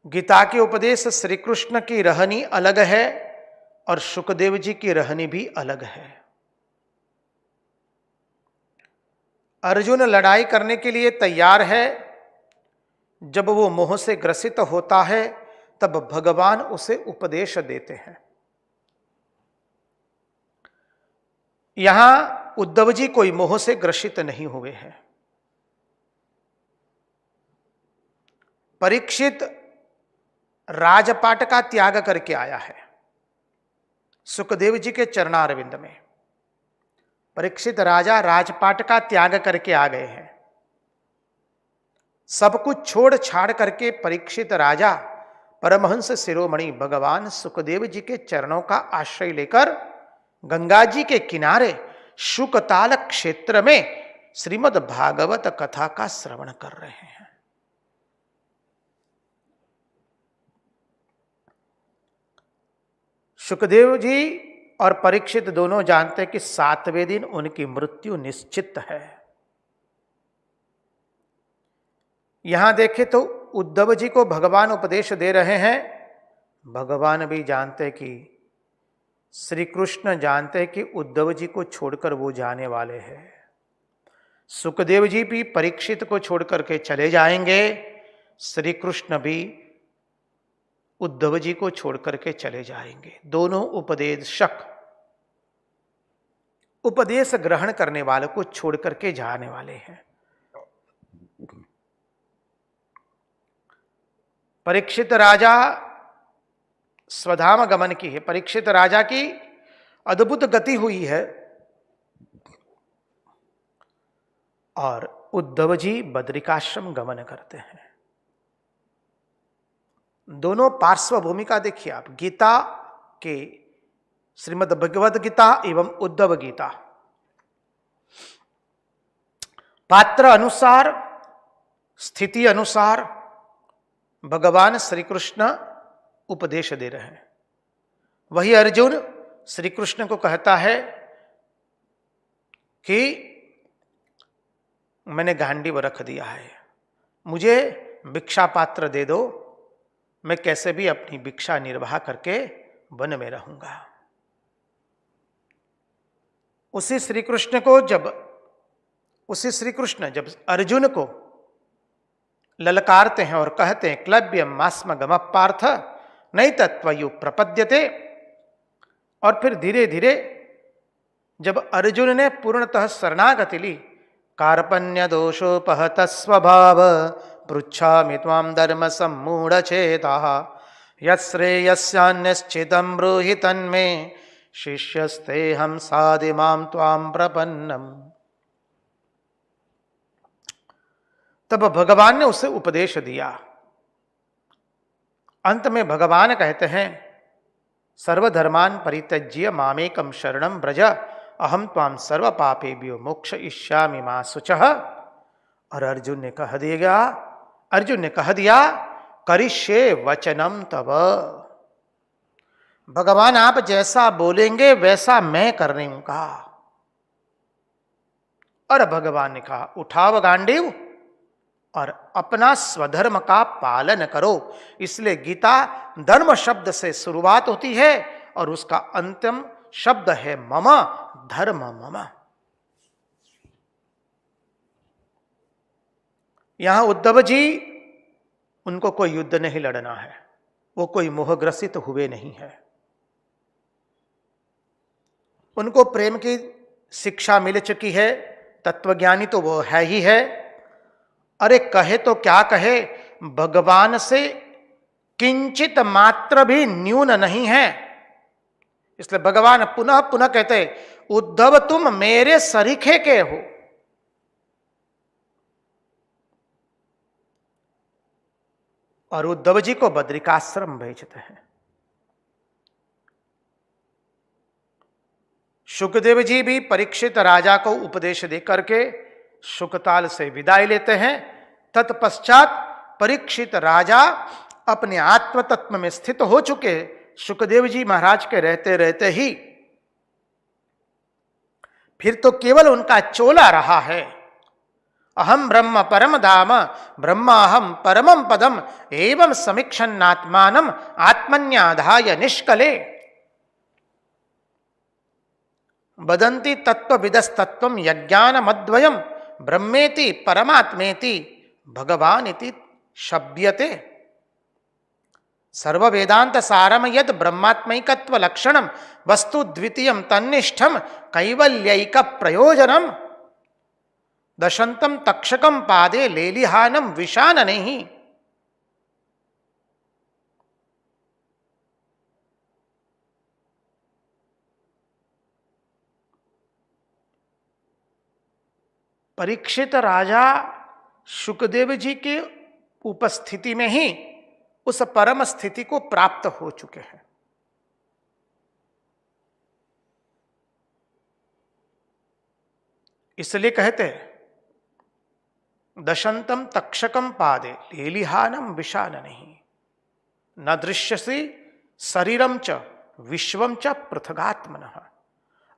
गीता के उपदेश श्री कृष्ण की रहनी अलग है और सुखदेव जी की रहनी भी अलग है। अर्जुन लड़ाई करने के लिए तैयार है। जब वो मोह से ग्रसित होता है तब भगवान उसे उपदेश देते हैं। यहां उद्धव जी कोई मोह से ग्रसित नहीं हुए हैं। परीक्षित राजपाट का त्याग करके आया है सुखदेव जी के चरणारविंद में। परीक्षित राजा राजपाट का त्याग करके आ गए हैं। सब कुछ छोड़ छाड़ करके परीक्षित राजा परमहंस शिरोमणि भगवान सुखदेव जी के चरणों का आश्रय लेकर गंगा जी के किनारे शुकताल क्षेत्र में श्रीमद् भागवत कथा का श्रवण कर रहे हैं। सुखदेव जी और परीक्षित दोनों जानते कि 7वें दिन उनकी मृत्यु निश्चित है। यहां देखें तो उद्धव जी को भगवान उपदेश दे रहे हैं। भगवान भी जानते कि श्री कृष्ण जानते कि उद्धव जी को छोड़कर वो जाने वाले हैं। सुखदेव जी भी परीक्षित को छोड़कर के चले जाएंगे, श्री कृष्ण भी उद्धव जी को छोड़कर के चले जाएंगे। दोनों उपदेशक उपदेश ग्रहण करने वालों को छोड़कर के जाने वाले हैं। परीक्षित राजा स्वधाम गमन की है। परीक्षित राजा की अद्भुत गति हुई है और उद्धव जी बद्रिकाश्रम गमन करते हैं। दोनों पार्श्व भूमिका देखिए आप, गीता के श्रीमद् भगवद गीता एवं उद्धव गीता। पात्र अनुसार, स्थिति अनुसार भगवान श्री कृष्ण उपदेश दे रहे हैं। वही अर्जुन श्री कृष्ण को कहता है कि मैंने गांडीव रख दिया है, मुझे भिक्षा पात्र दे दो, मैं कैसे भी अपनी भिक्षा निर्वाह करके वन में रहूंगा। उसी श्री कृष्ण जब अर्जुन को ललकारते हैं और कहते हैं क्लब्य मास्म गम पार्थ नहीं तत्वयु प्रपद्यते, और फिर धीरे धीरे जब अर्जुन ने पूर्णतः शरणागति ली, कार्पण्य दोषोपहत स्वभाव पृच्छामि त्वां धर्म सम्मूढ़ चेताः यश्रेयस्यान्यश्चिदं ब्रूहि तन्मे शिष्यस्तेऽहं साधि मां त्वां प्रपन्नम्। तब भगवान ने उसे उपदेश दिया। अंत में भगवान कहते हैं सर्वधर्मान् परित्यज्य मामेकं शरणं व्रज अहम त्वां सर्व पापेभ्यो मोक्षयिष्यामि मा शुचः। और अर्जुन ने कह दिया करिष्ये वचनम तव। भगवान आप जैसा बोलेंगे वैसा मैं करूंगा। और भगवान ने कहा उठाओ गांडीव और अपना स्वधर्म का पालन करो। इसलिए गीता धर्म शब्द से शुरुआत होती है और उसका अंतिम शब्द है मम, धर्म मम। यहां उद्धव जी, उनको कोई युद्ध नहीं लड़ना है, वो कोई मोहग्रसित हुए नहीं है। उनको प्रेम की शिक्षा मिल चुकी है, तत्वज्ञानी तो वो है ही है। अरे कहे तो क्या कहे, भगवान से किंचित मात्र भी न्यून नहीं है। इसलिए भगवान पुनः पुनः कहते उद्धव तुम मेरे सरीखे के हो। और उद्धव जी को बद्रिकाश्रम भेजते हैं। सुखदेव जी भी परीक्षित राजा को उपदेश देकर के शुकताल से विदाई लेते हैं। तत्पश्चात परीक्षित राजा अपने आत्म तत्व में स्थित हो चुके सुखदेव जी महाराज के रहते रहते ही फिर तो केवल उनका चोला रहा है। अहम ब्रह्म परम धाम ब्रह्माहम परमं पदम एवं समीक्षन्नात्मानम आत्मन्याधाय निष्कले वदन्ति तत्त्वविदस्तत्त्वं यज्ञानमद्वयं ब्रह्मेति परमात्मेति भगवानिति शब्यते। सर्ववेदांत सारम यद ब्रह्मात्मैकत्व लक्षणम वस्तु द्वितीयं तन्निष्ठम कैवल्यैक प्रयोजनम दशंतम तक्षकम पादे लेलिहानम विशाननेहि। परीक्षित राजा शुकदेव जी के उपस्थिति में ही उस परम स्थिति को प्राप्त हो चुके हैं। इसलिए कहते हैं दशंतम तक्षकम पादे लेलिहानम विशान नहीं न दृश्यसी शरीरम च विश्वम च पृथगात्मनः।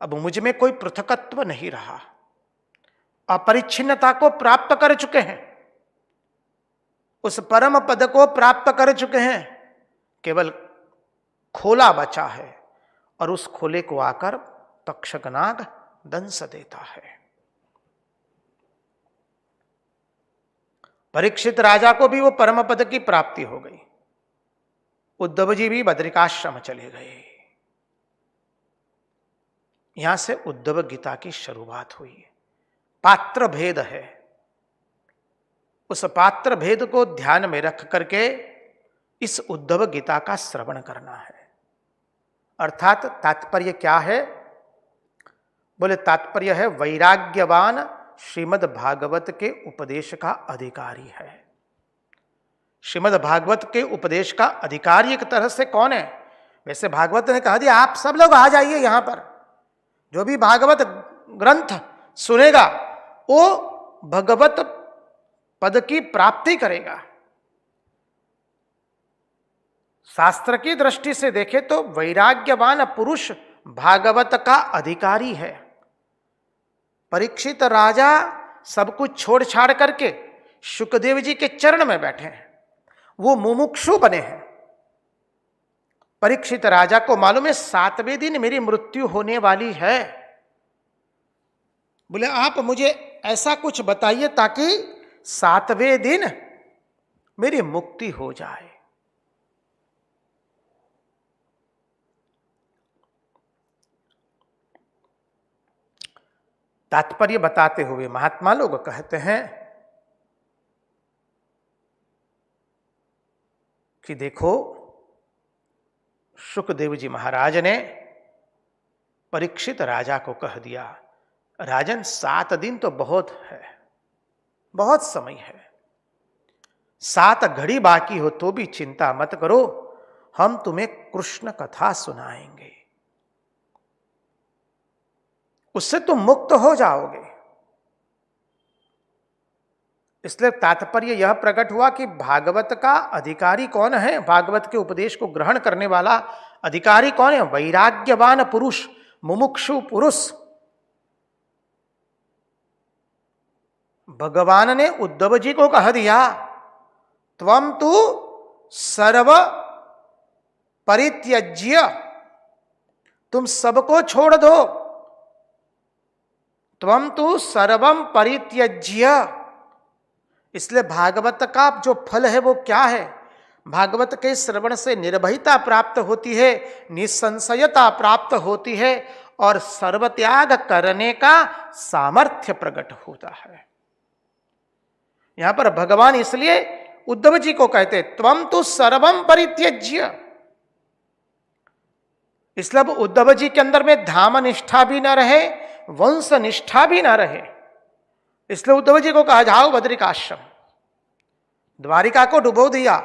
अब मुझ में कोई पृथकत्व नहीं रहा, अपरिच्छिन्नता को प्राप्त कर चुके हैं, उस परम पद को प्राप्त कर चुके हैं, केवल खोला बचा है और उस खोले को आकर तक्षक नाग दंश देता है। परीक्षित राजा को भी वो परम पद की प्राप्ति हो गई। उद्धव जी भी बद्रिकाश्रम चले गए। यहां से उद्धव गीता की शुरुआत हुई है। पात्र भेद है, उस पात्र भेद को ध्यान में रख करके इस उद्धव गीता का श्रवण करना है। अर्थात तात्पर्य क्या है? बोले तात्पर्य है वैराग्यवान श्रीमद् भागवत के उपदेश का अधिकारी है। श्रीमद् भागवत के उपदेश का अधिकारी एक तरह से कौन है? वैसे भागवत ने कहा दिया आप सब लोग आ जाइए यहां पर, जो भी भागवत ग्रंथ सुनेगा वो भगवत पद की प्राप्ति करेगा। शास्त्र की दृष्टि से देखे तो वैराग्यवान पुरुष भागवत का अधिकारी है। परीक्षित राजा सब कुछ छोड़ छाड़ करके शुकदेव जी के चरण में बैठे हैं, वो मुमुक्षु बने हैं। परीक्षित राजा को मालूम है 7वें दिन मेरी मृत्यु होने वाली है। बोले आप मुझे ऐसा कुछ बताइए ताकि 7वें दिन मेरी मुक्ति हो जाए। तात्पर्य बताते हुए महात्मा लोग कहते हैं कि देखो शुकदेव जी महाराज ने परीक्षित राजा को कह दिया, राजन 7 दिन तो बहुत है, बहुत समय है, 7 घड़ी बाकी हो तो भी चिंता मत करो, हम तुम्हें कृष्ण कथा सुनाएंगे, उससे तुम मुक्त हो जाओगे। इसलिए तात्पर्य यह प्रकट हुआ कि भागवत का अधिकारी कौन है, भागवत के उपदेश को ग्रहण करने वाला अधिकारी कौन है? वैराग्यवान पुरुष, मुमुक्षु पुरुष। भगवान ने उद्धव जी को कह दिया त्वम तु सर्व परित्यज्य, तुम सबको छोड़ दो, त्वम तु सर्वम परित्यज्य। इसलिए भागवत का जो फल है वो क्या है? भागवत के श्रवण से निर्भयता प्राप्त होती है, निसंशयता प्राप्त होती है और सर्वत्याग करने का सामर्थ्य प्रकट होता है। यहां पर भगवान इसलिए उद्धव जी को कहते त्वम तु सर्वम परित्यज्य। इसलिए उद्धव जी के अंदर में धाम निष्ठा भी न रहे, वंश निष्ठा भी न रहे, इसलिए उद्धव जी को कहा जाओ बद्रिकाश्रम। द्वारिका को डुबो दिया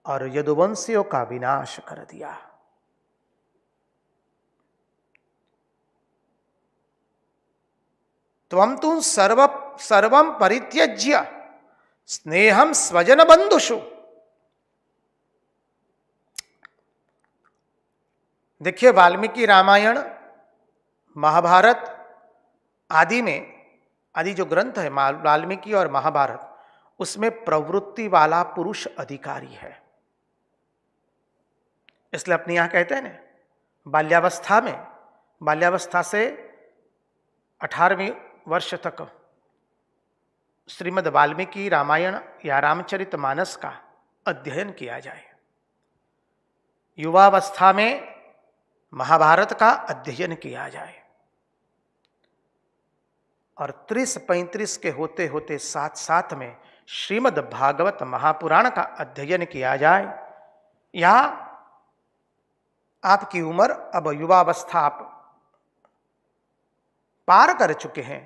और यदुवंशियों का विनाश कर दिया। त्वम तुम सर्वम परित्यज्य स्नेहम स्वजन बंधुषु। देखिए वाल्मीकि रामायण महाभारत आदि में, आदि जो ग्रंथ है वाल्मीकि और महाभारत, उसमें प्रवृत्ति वाला पुरुष अधिकारी है। इसलिए अपने यहां कहते हैं ना बाल्यावस्था में, बाल्यावस्था से 18वें वर्ष तक श्रीमद् वाल्मीकि रामायण या रामचरितमानस का अध्ययन किया जाए। युवावस्था में महाभारत का अध्ययन किया जाए और 30-35 के होते होते साथ साथ में श्रीमद् भागवत महापुराण का अध्ययन किया जाए। या आपकी उम्र अब युवावस्था आप पार कर चुके हैं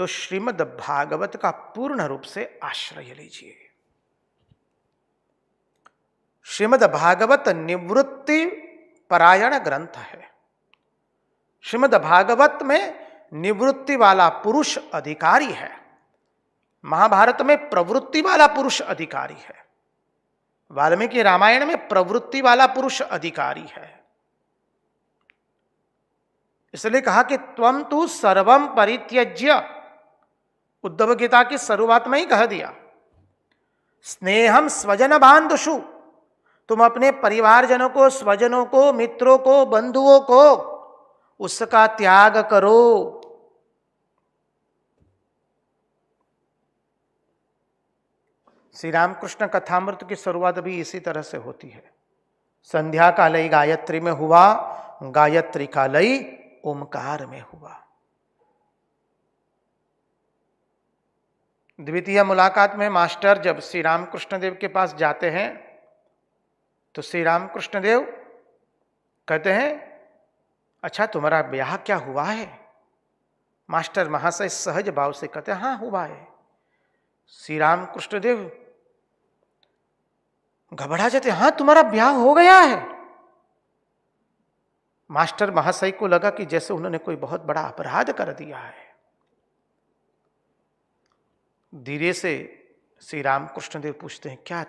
तो श्रीमद् भागवत का पूर्ण रूप से आश्रय लीजिए। श्रीमद् भागवत निवृत्ति परायण ग्रंथ है। श्रीमद् भागवत में निवृत्ति वाला पुरुष अधिकारी है, महाभारत में प्रवृत्ति वाला पुरुष अधिकारी है, वाल्मीकि रामायण में प्रवृत्ति वाला पुरुष अधिकारी है। इसलिए कहा कि त्वम तु सर्वम परित्यज्य, उद्धव गीता की शुरुआत में ही कह दिया, स्नेहम स्वजन बांधुषु, तुम अपने परिवारजनों को, स्वजनों को, मित्रों को, बंधुओं को उसका त्याग करो। श्री रामकृष्ण कथामृत की शुरुआत भी इसी तरह से होती है। संध्या का लय गायत्री में हुआ, गायत्री का लय ओमकार में हुआ। द्वितीय मुलाकात में मास्टर जब श्री रामकृष्ण देव के पास जाते हैं तो श्री रामकृष्ण देव कहते हैं, अच्छा तुम्हारा ब्याह क्या हुआ है? मास्टर महाशय सहज भाव से कहते हैं, हाँ हुआ है। श्री रामकृष्ण देव घबरा जाते, हाँ तुम्हारा ब्याह हो गया है। मास्टर महाशय को लगा कि जैसे उन्होंने कोई बहुत बड़ा अपराध कर दिया है। धीरे से श्री रामकृष्ण देव पूछते हैं, क्या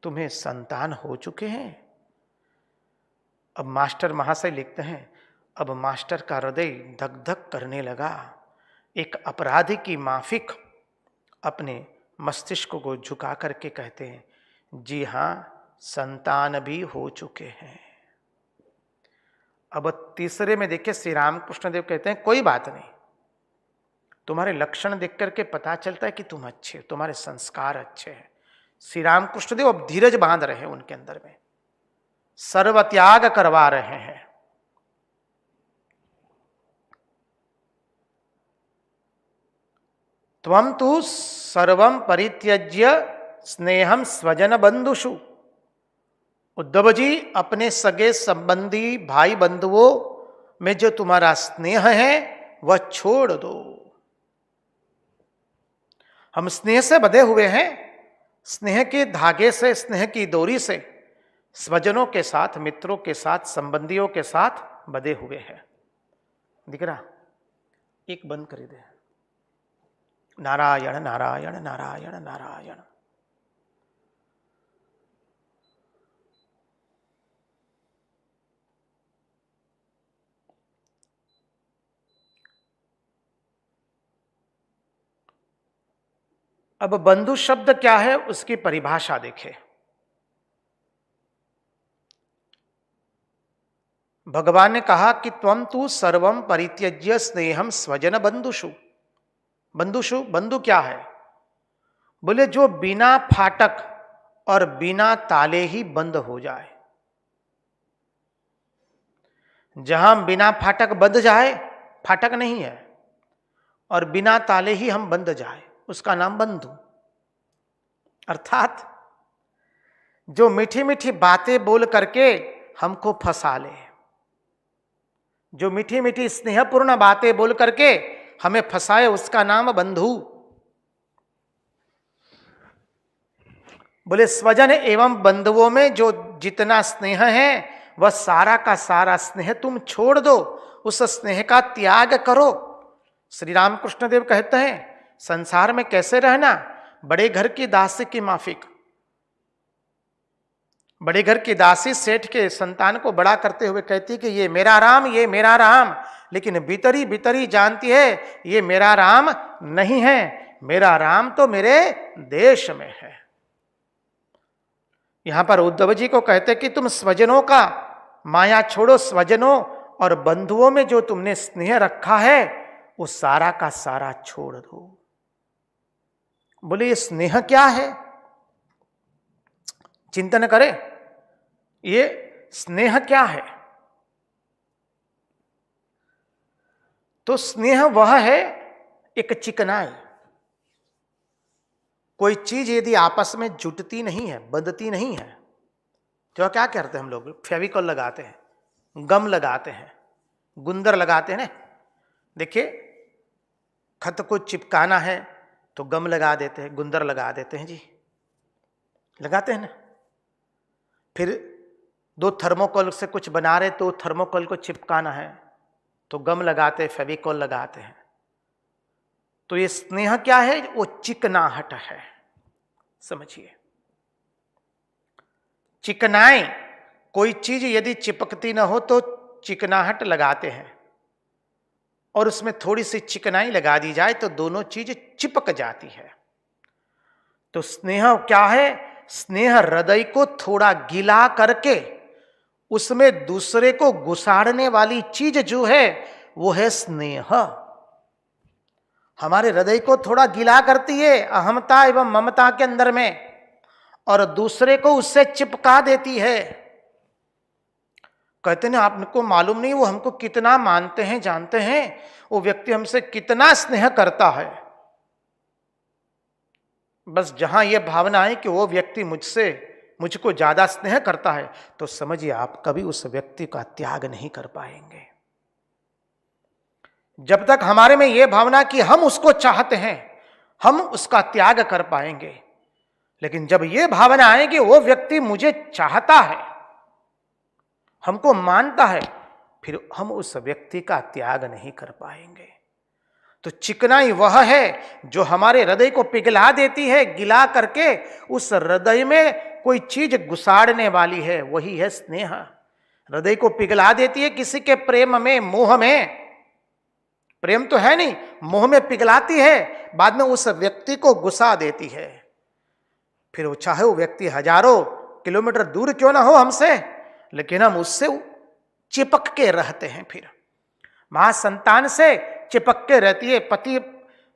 तुम्हें संतान हो चुके हैं? अब मास्टर महाशय लिखते हैं, अब मास्टर का हृदय धक धक करने लगा। एक अपराधी की माफिक अपने मस्तिष्क को झुका करके कहते हैं, जी हां संतान भी हो चुके हैं। अब तीसरे में देखिए श्री रामकृष्ण देव कहते हैं, कोई बात नहीं, तुम्हारे लक्षण देख करके पता चलता है कि तुम अच्छे, तुम्हारे संस्कार अच्छे हैं। श्री रामकृष्ण देव अब धीरज बांध रहे हैं उनके अंदर में, सर्वत्याग करवा रहे हैं। त्वं तु सर्वं परित्यज्य स्नेहम स्वजन बंधुषु, उद्धव जी अपने सगे संबंधी भाई बंधुओं में जो तुम्हारा स्नेह है वह छोड़ दो। हम स्नेह से बंधे हुए हैं, स्नेह के धागे से, स्नेह की डोरी से स्वजनों के साथ, मित्रों के साथ, संबंधियों के साथ बंधे हुए हैं। दिख रहा? एक बंद कर दे। नारायण नारायण नारायण नारायण। अब बंधु शब्द क्या है उसकी परिभाषा देखें। भगवान ने कहा कि त्वं तु सर्वं परित्यज्य स्नेहम स्वजन बंधुषु। बंधुषु, बंधु क्या है? बोले जो बिना फाटक और बिना ताले ही बंद हो जाए। जहां बिना फाटक बंद जाए, फाटक नहीं है, और बिना ताले ही हम बंद जाए, उसका नाम बंधु। अर्थात जो मीठी मीठी बातें बोल करके हमको फंसा ले, जो मीठी मीठी स्नेहपूर्ण बातें बोल करके हमें फंसाए, उसका नाम बंधु। बोले स्वजन एवं बंधुओं में जो जितना स्नेह है वह सारा का सारा स्नेह तुम छोड़ दो, उस स्नेह का त्याग करो। श्री रामकृष्ण देव कहते हैं संसार में कैसे रहना? बड़े घर की दासी की माफिक, बड़े घर की दासी सेठ के संतान को बड़ा करते हुए कहती कि ये मेरा राम, ये मेरा राम, लेकिन भीतरी भीतरी जानती है ये मेरा राम नहीं है, मेरा राम तो मेरे देश में है। यहां पर उद्धव जी को कहते कि तुम स्वजनों का माया छोड़ो, स्वजनों और बंधुओं में जो तुमने स्नेह रखा है वो सारा का सारा छोड़ दो। बोले ये स्नेह क्या है? चिंतन करें, ये स्नेह क्या है? तो स्नेह वह है एक चिकनाई। कोई चीज यदि आपस में जुटती नहीं है, बंधती नहीं है, तो क्या करते हैं हम लोग? फेविकॉल लगाते हैं, गम लगाते हैं, गुंदर लगाते हैं ना। देखिए खत को चिपकाना है तो गम लगा देते हैं, गुंदर लगा देते हैं जी, लगाते हैं ना। फिर 2 थर्मोकोल से कुछ बना रहे तो थर्मोकोल को चिपकाना है तो गम लगाते हैं, फेविकोल लगाते हैं। तो ये स्नेह क्या है? वो चिकनाहट है, समझिए। चिकनाई, कोई चीज यदि चिपकती ना हो तो चिकनाहट लगाते हैं, और उसमें थोड़ी सी चिकनाई लगा दी जाए तो दोनों चीज चिपक जाती है। तो स्नेह क्या है? स्नेह हृदय को थोड़ा गीला करके उसमें दूसरे को घुसाड़ने वाली चीज जो है वो है स्नेह। हमारे हृदय को थोड़ा गीला करती है अहमता एवं ममता के अंदर में, और दूसरे को उससे चिपका देती है। कहते हैं आपको मालूम नहीं वो हमको कितना मानते हैं, जानते हैं, वो व्यक्ति हमसे कितना स्नेह करता है। बस जहां यह भावना है कि वो व्यक्ति मुझको ज्यादा स्नेह करता है, तो समझिए आप कभी उस व्यक्ति का त्याग नहीं कर पाएंगे। जब तक हमारे में यह भावना कि हम उसको चाहते हैं, हम उसका त्याग कर पाएंगे। लेकिन जब यह भावना आए कि वो व्यक्ति मुझे चाहता है, हमको मानता है, फिर हम उस व्यक्ति का त्याग नहीं कर पाएंगे। तो चिकनाई वह है जो हमारे हृदय को पिघला देती है, गिला करके उस हृदय में कोई चीज घुसाड़ने वाली है, वही है स्नेह। हृदय को पिघला देती है किसी के प्रेम में, मोह में। प्रेम तो है नहीं, मोह में पिघलाती है, बाद में उस व्यक्ति को घुसा देती है। फिर वो चाहे वो व्यक्ति हजारों किलोमीटर दूर क्यों ना हो हमसे, लेकिन हम उससे चिपक के रहते हैं। फिर मां संतान से चिपक के रहती है, पति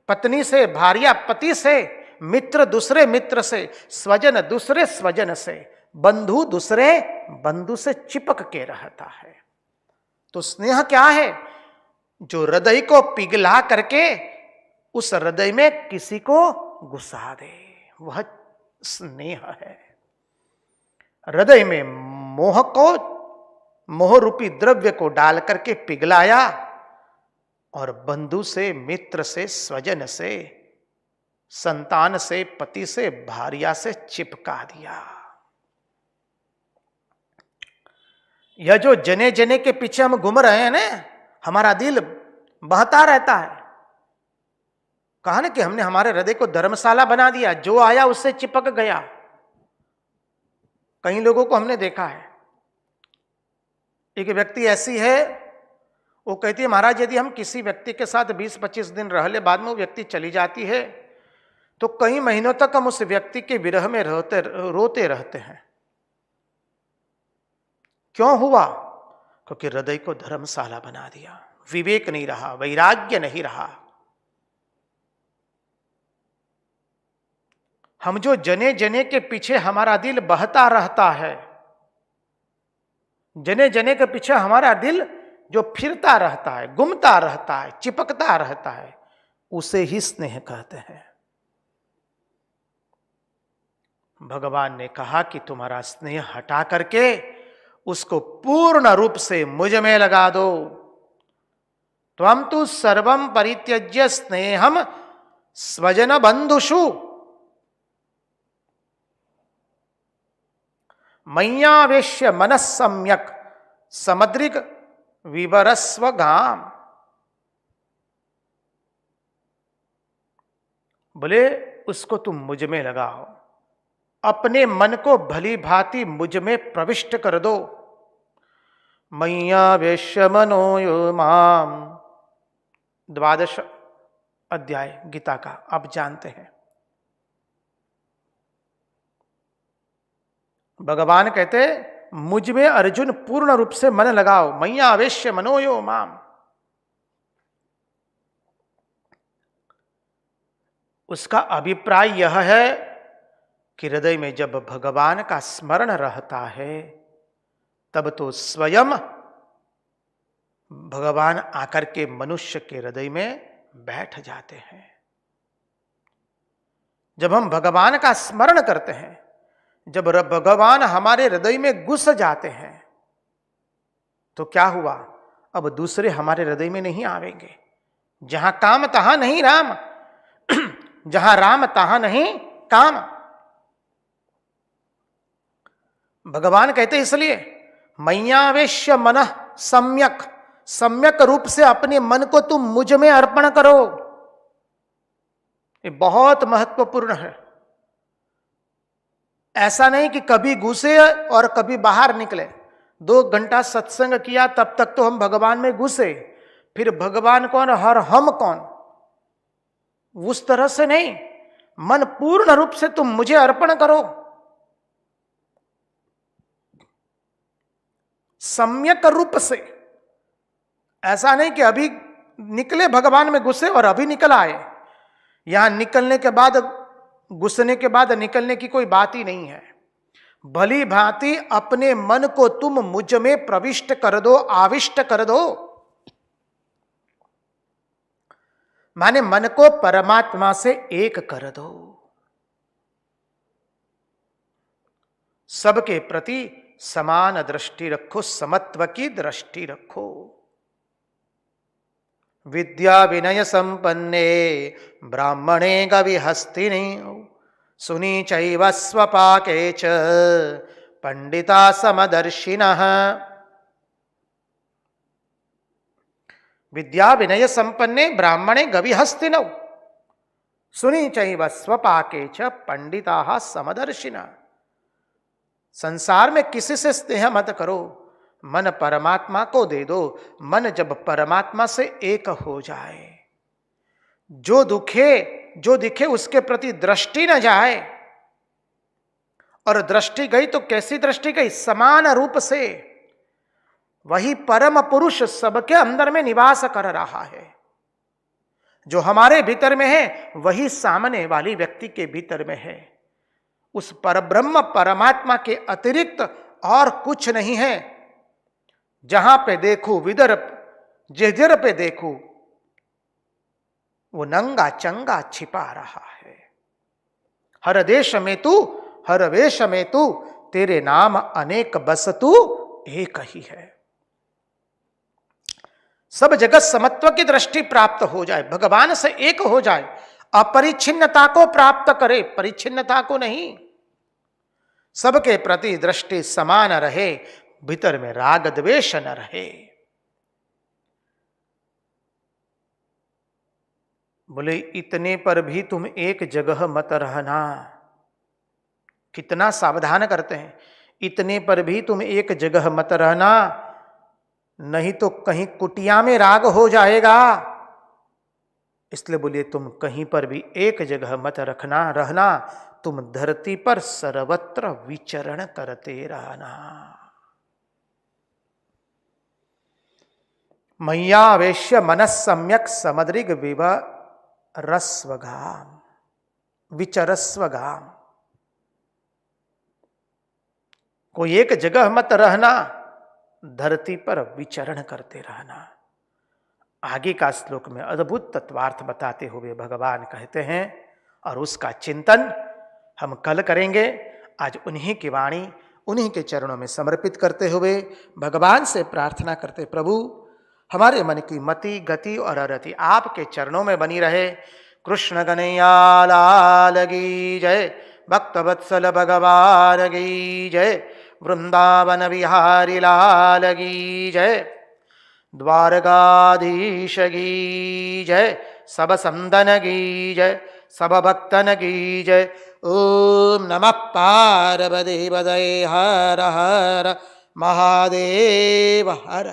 पत्नी से, भार्या पति से, मित्र दूसरे मित्र से, स्वजन दूसरे स्वजन से, बंधु दूसरे बंधु से चिपक के रहता है। तो स्नेह क्या है? जो हृदय को पिघला करके उस हृदय में किसी को घुसा दे, वह स्नेह है। हृदय में मोह रूपी द्रव्य को डाल करके पिघलाया और बंधु से, मित्र से, स्वजन से, संतान से, पति से, भार्या से चिपका दिया। यह जो जने जने के पीछे हम घूम रहे हैं ना, हमारा दिल बहता रहता है। कहा ना कि हमने हमारे हृदय को धर्मशाला बना दिया, जो आया उससे चिपक गया। कई लोगों को हमने देखा है, एक व्यक्ति ऐसी है, वो कहती है महाराज यदि हम किसी व्यक्ति के साथ 20-25 दिन रह ले, बाद में वो व्यक्ति चली जाती है, तो कई महीनों तक हम उस व्यक्ति के विरह में रोते रहते हैं। क्यों हुआ? क्योंकि हृदय को धर्मशाला बना दिया, विवेक नहीं रहा, वैराग्य नहीं रहा। हम जो जने जने के पीछे हमारा दिल बहता रहता है, जने जने के पीछे हमारा दिल जो फिरता रहता है, घूमता रहता है, चिपकता रहता है, उसे ही स्नेह कहते हैं। भगवान ने कहा कि तुम्हारा स्नेह हटा करके उसको पूर्ण रूप से मुझ में लगा दो। त्वं तु सर्वं परित्यज्य स्नेहम स्वजन बंधुषु मय्यावेश्य मनः सम्यक समुद्रिक विवरस्व गाम। बोले उसको तुम मुझ में लगाओ, अपने मन को भली भांति मुझ में प्रविष्ट कर दो। मय्यावेश्य मनो यो माम, 12वां अध्याय गीता का, आप जानते हैं। भगवान कहते मुझ में अर्जुन पूर्ण रूप से मन लगाओ। मय्यावेश्य मनो यो माम। उसका अभिप्राय यह है कि हृदय में जब भगवान का स्मरण रहता है, तब तो स्वयं भगवान आकर के मनुष्य के हृदय में बैठ जाते हैं। जब हम भगवान का स्मरण करते हैं, जब भगवान हमारे हृदय में घुस जाते हैं, तो क्या हुआ? अब दूसरे हमारे हृदय में नहीं आवेंगे, जहां काम तहां नहीं राम, जहां राम तहां नहीं काम। भगवान कहते इसलिए मय्यावेश्य मनः सम्यक, सम्यक रूप से अपने मन को तुम मुझ में अर्पण करो। ये बहुत महत्वपूर्ण है। ऐसा नहीं कि कभी घुसे और कभी बाहर निकले। 2 घंटा सत्संग किया तब तक तो हम भगवान में घुसे, फिर भगवान कौन और हम कौन, उस तरह से नहीं। मन पूर्ण रूप से तुम मुझे अर्पण करो, सम्यक रूप से। ऐसा नहीं कि अभी निकले भगवान में घुसे और अभी निकल आए। यहां निकलने के बाद, घुसने के बाद निकलने की कोई बात ही नहीं है। भली भांति अपने मन को तुम मुझ में प्रविष्ट कर दो, आविष्ट कर दो। माने मन को परमात्मा से एक कर दो। सबके प्रति समान दृष्टि रखो, समत्व की दृष्टि रखो। विद्या विनय संपन्ने ब्राह्मणे गविहस्तिनि सुनी चैव स्वपाके च पंडिता समदर्शिनः। विद्या विनय संपन्ने ब्राह्मणे गविहस्तिनौ सुनी चैव स्वपाके च पंडिता समदर्शिनः। संसार में किसी से स्नेह मत करो, मन परमात्मा को दे दो। मन जब परमात्मा से एक हो जाए, जो दिखे उसके प्रति दृष्टि न जाए। और दृष्टि गई तो कैसी दृष्टि गई? समान रूप से। वही परम पुरुष सबके अंदर में निवास कर रहा है। जो हमारे भीतर में है वही सामने वाली व्यक्ति के भीतर में है। उस परब्रह्म परमात्मा के अतिरिक्त और कुछ नहीं है। जहां पे देखो विदर, जिधर पे देखो वो नंगा चंगा छिपा रहा है। हर देश में तू, हर वेश में तू, तेरे नाम अनेक बस तू एक ही है। सब जगत समत्व की दृष्टि प्राप्त हो जाए, भगवान से एक हो जाए, अपरिच्छिन्नता को प्राप्त करे, परिच्छिन्नता को नहीं। सबके प्रति दृष्टि समान रहे, भीतर में राग द्वेष न रहे। बोले इतने पर भी तुम एक जगह मत रहना। कितना सावधान करते हैं। इतने पर भी तुम एक जगह मत रहना, नहीं तो कहीं कुटिया में राग हो जाएगा। इसलिए बोलिए तुम कहीं पर भी एक जगह मत रहना, तुम धरती पर सर्वत्र विचरण करते रहना। मय्यावेश्य मनः सम्यक समदृग विवरस्वगाम विचरस्वगाम। कोई एक जगह मत रहना, धरती पर विचरण करते रहना। आगे का श्लोक में अद्भुत तत्वार्थ बताते हुए भगवान कहते हैं, और उसका चिंतन हम कल करेंगे। आज उन्हीं की वाणी, उन्हीं के चरणों में समर्पित करते हुए भगवान से प्रार्थना करते, प्रभु हमारे मन की मति, गति और अरति आपके चरणों में बनी रहे। कृष्ण कन्हैया लाल की जय, भक्तवत्सल भगवान की जय, वृंदावन बिहारी लाल की जय, द्वारकाधीश की जय, सब संतन की जय, सब भक्तन की जय। ओम नमः पार्वती पतये हर हर महादेव हर।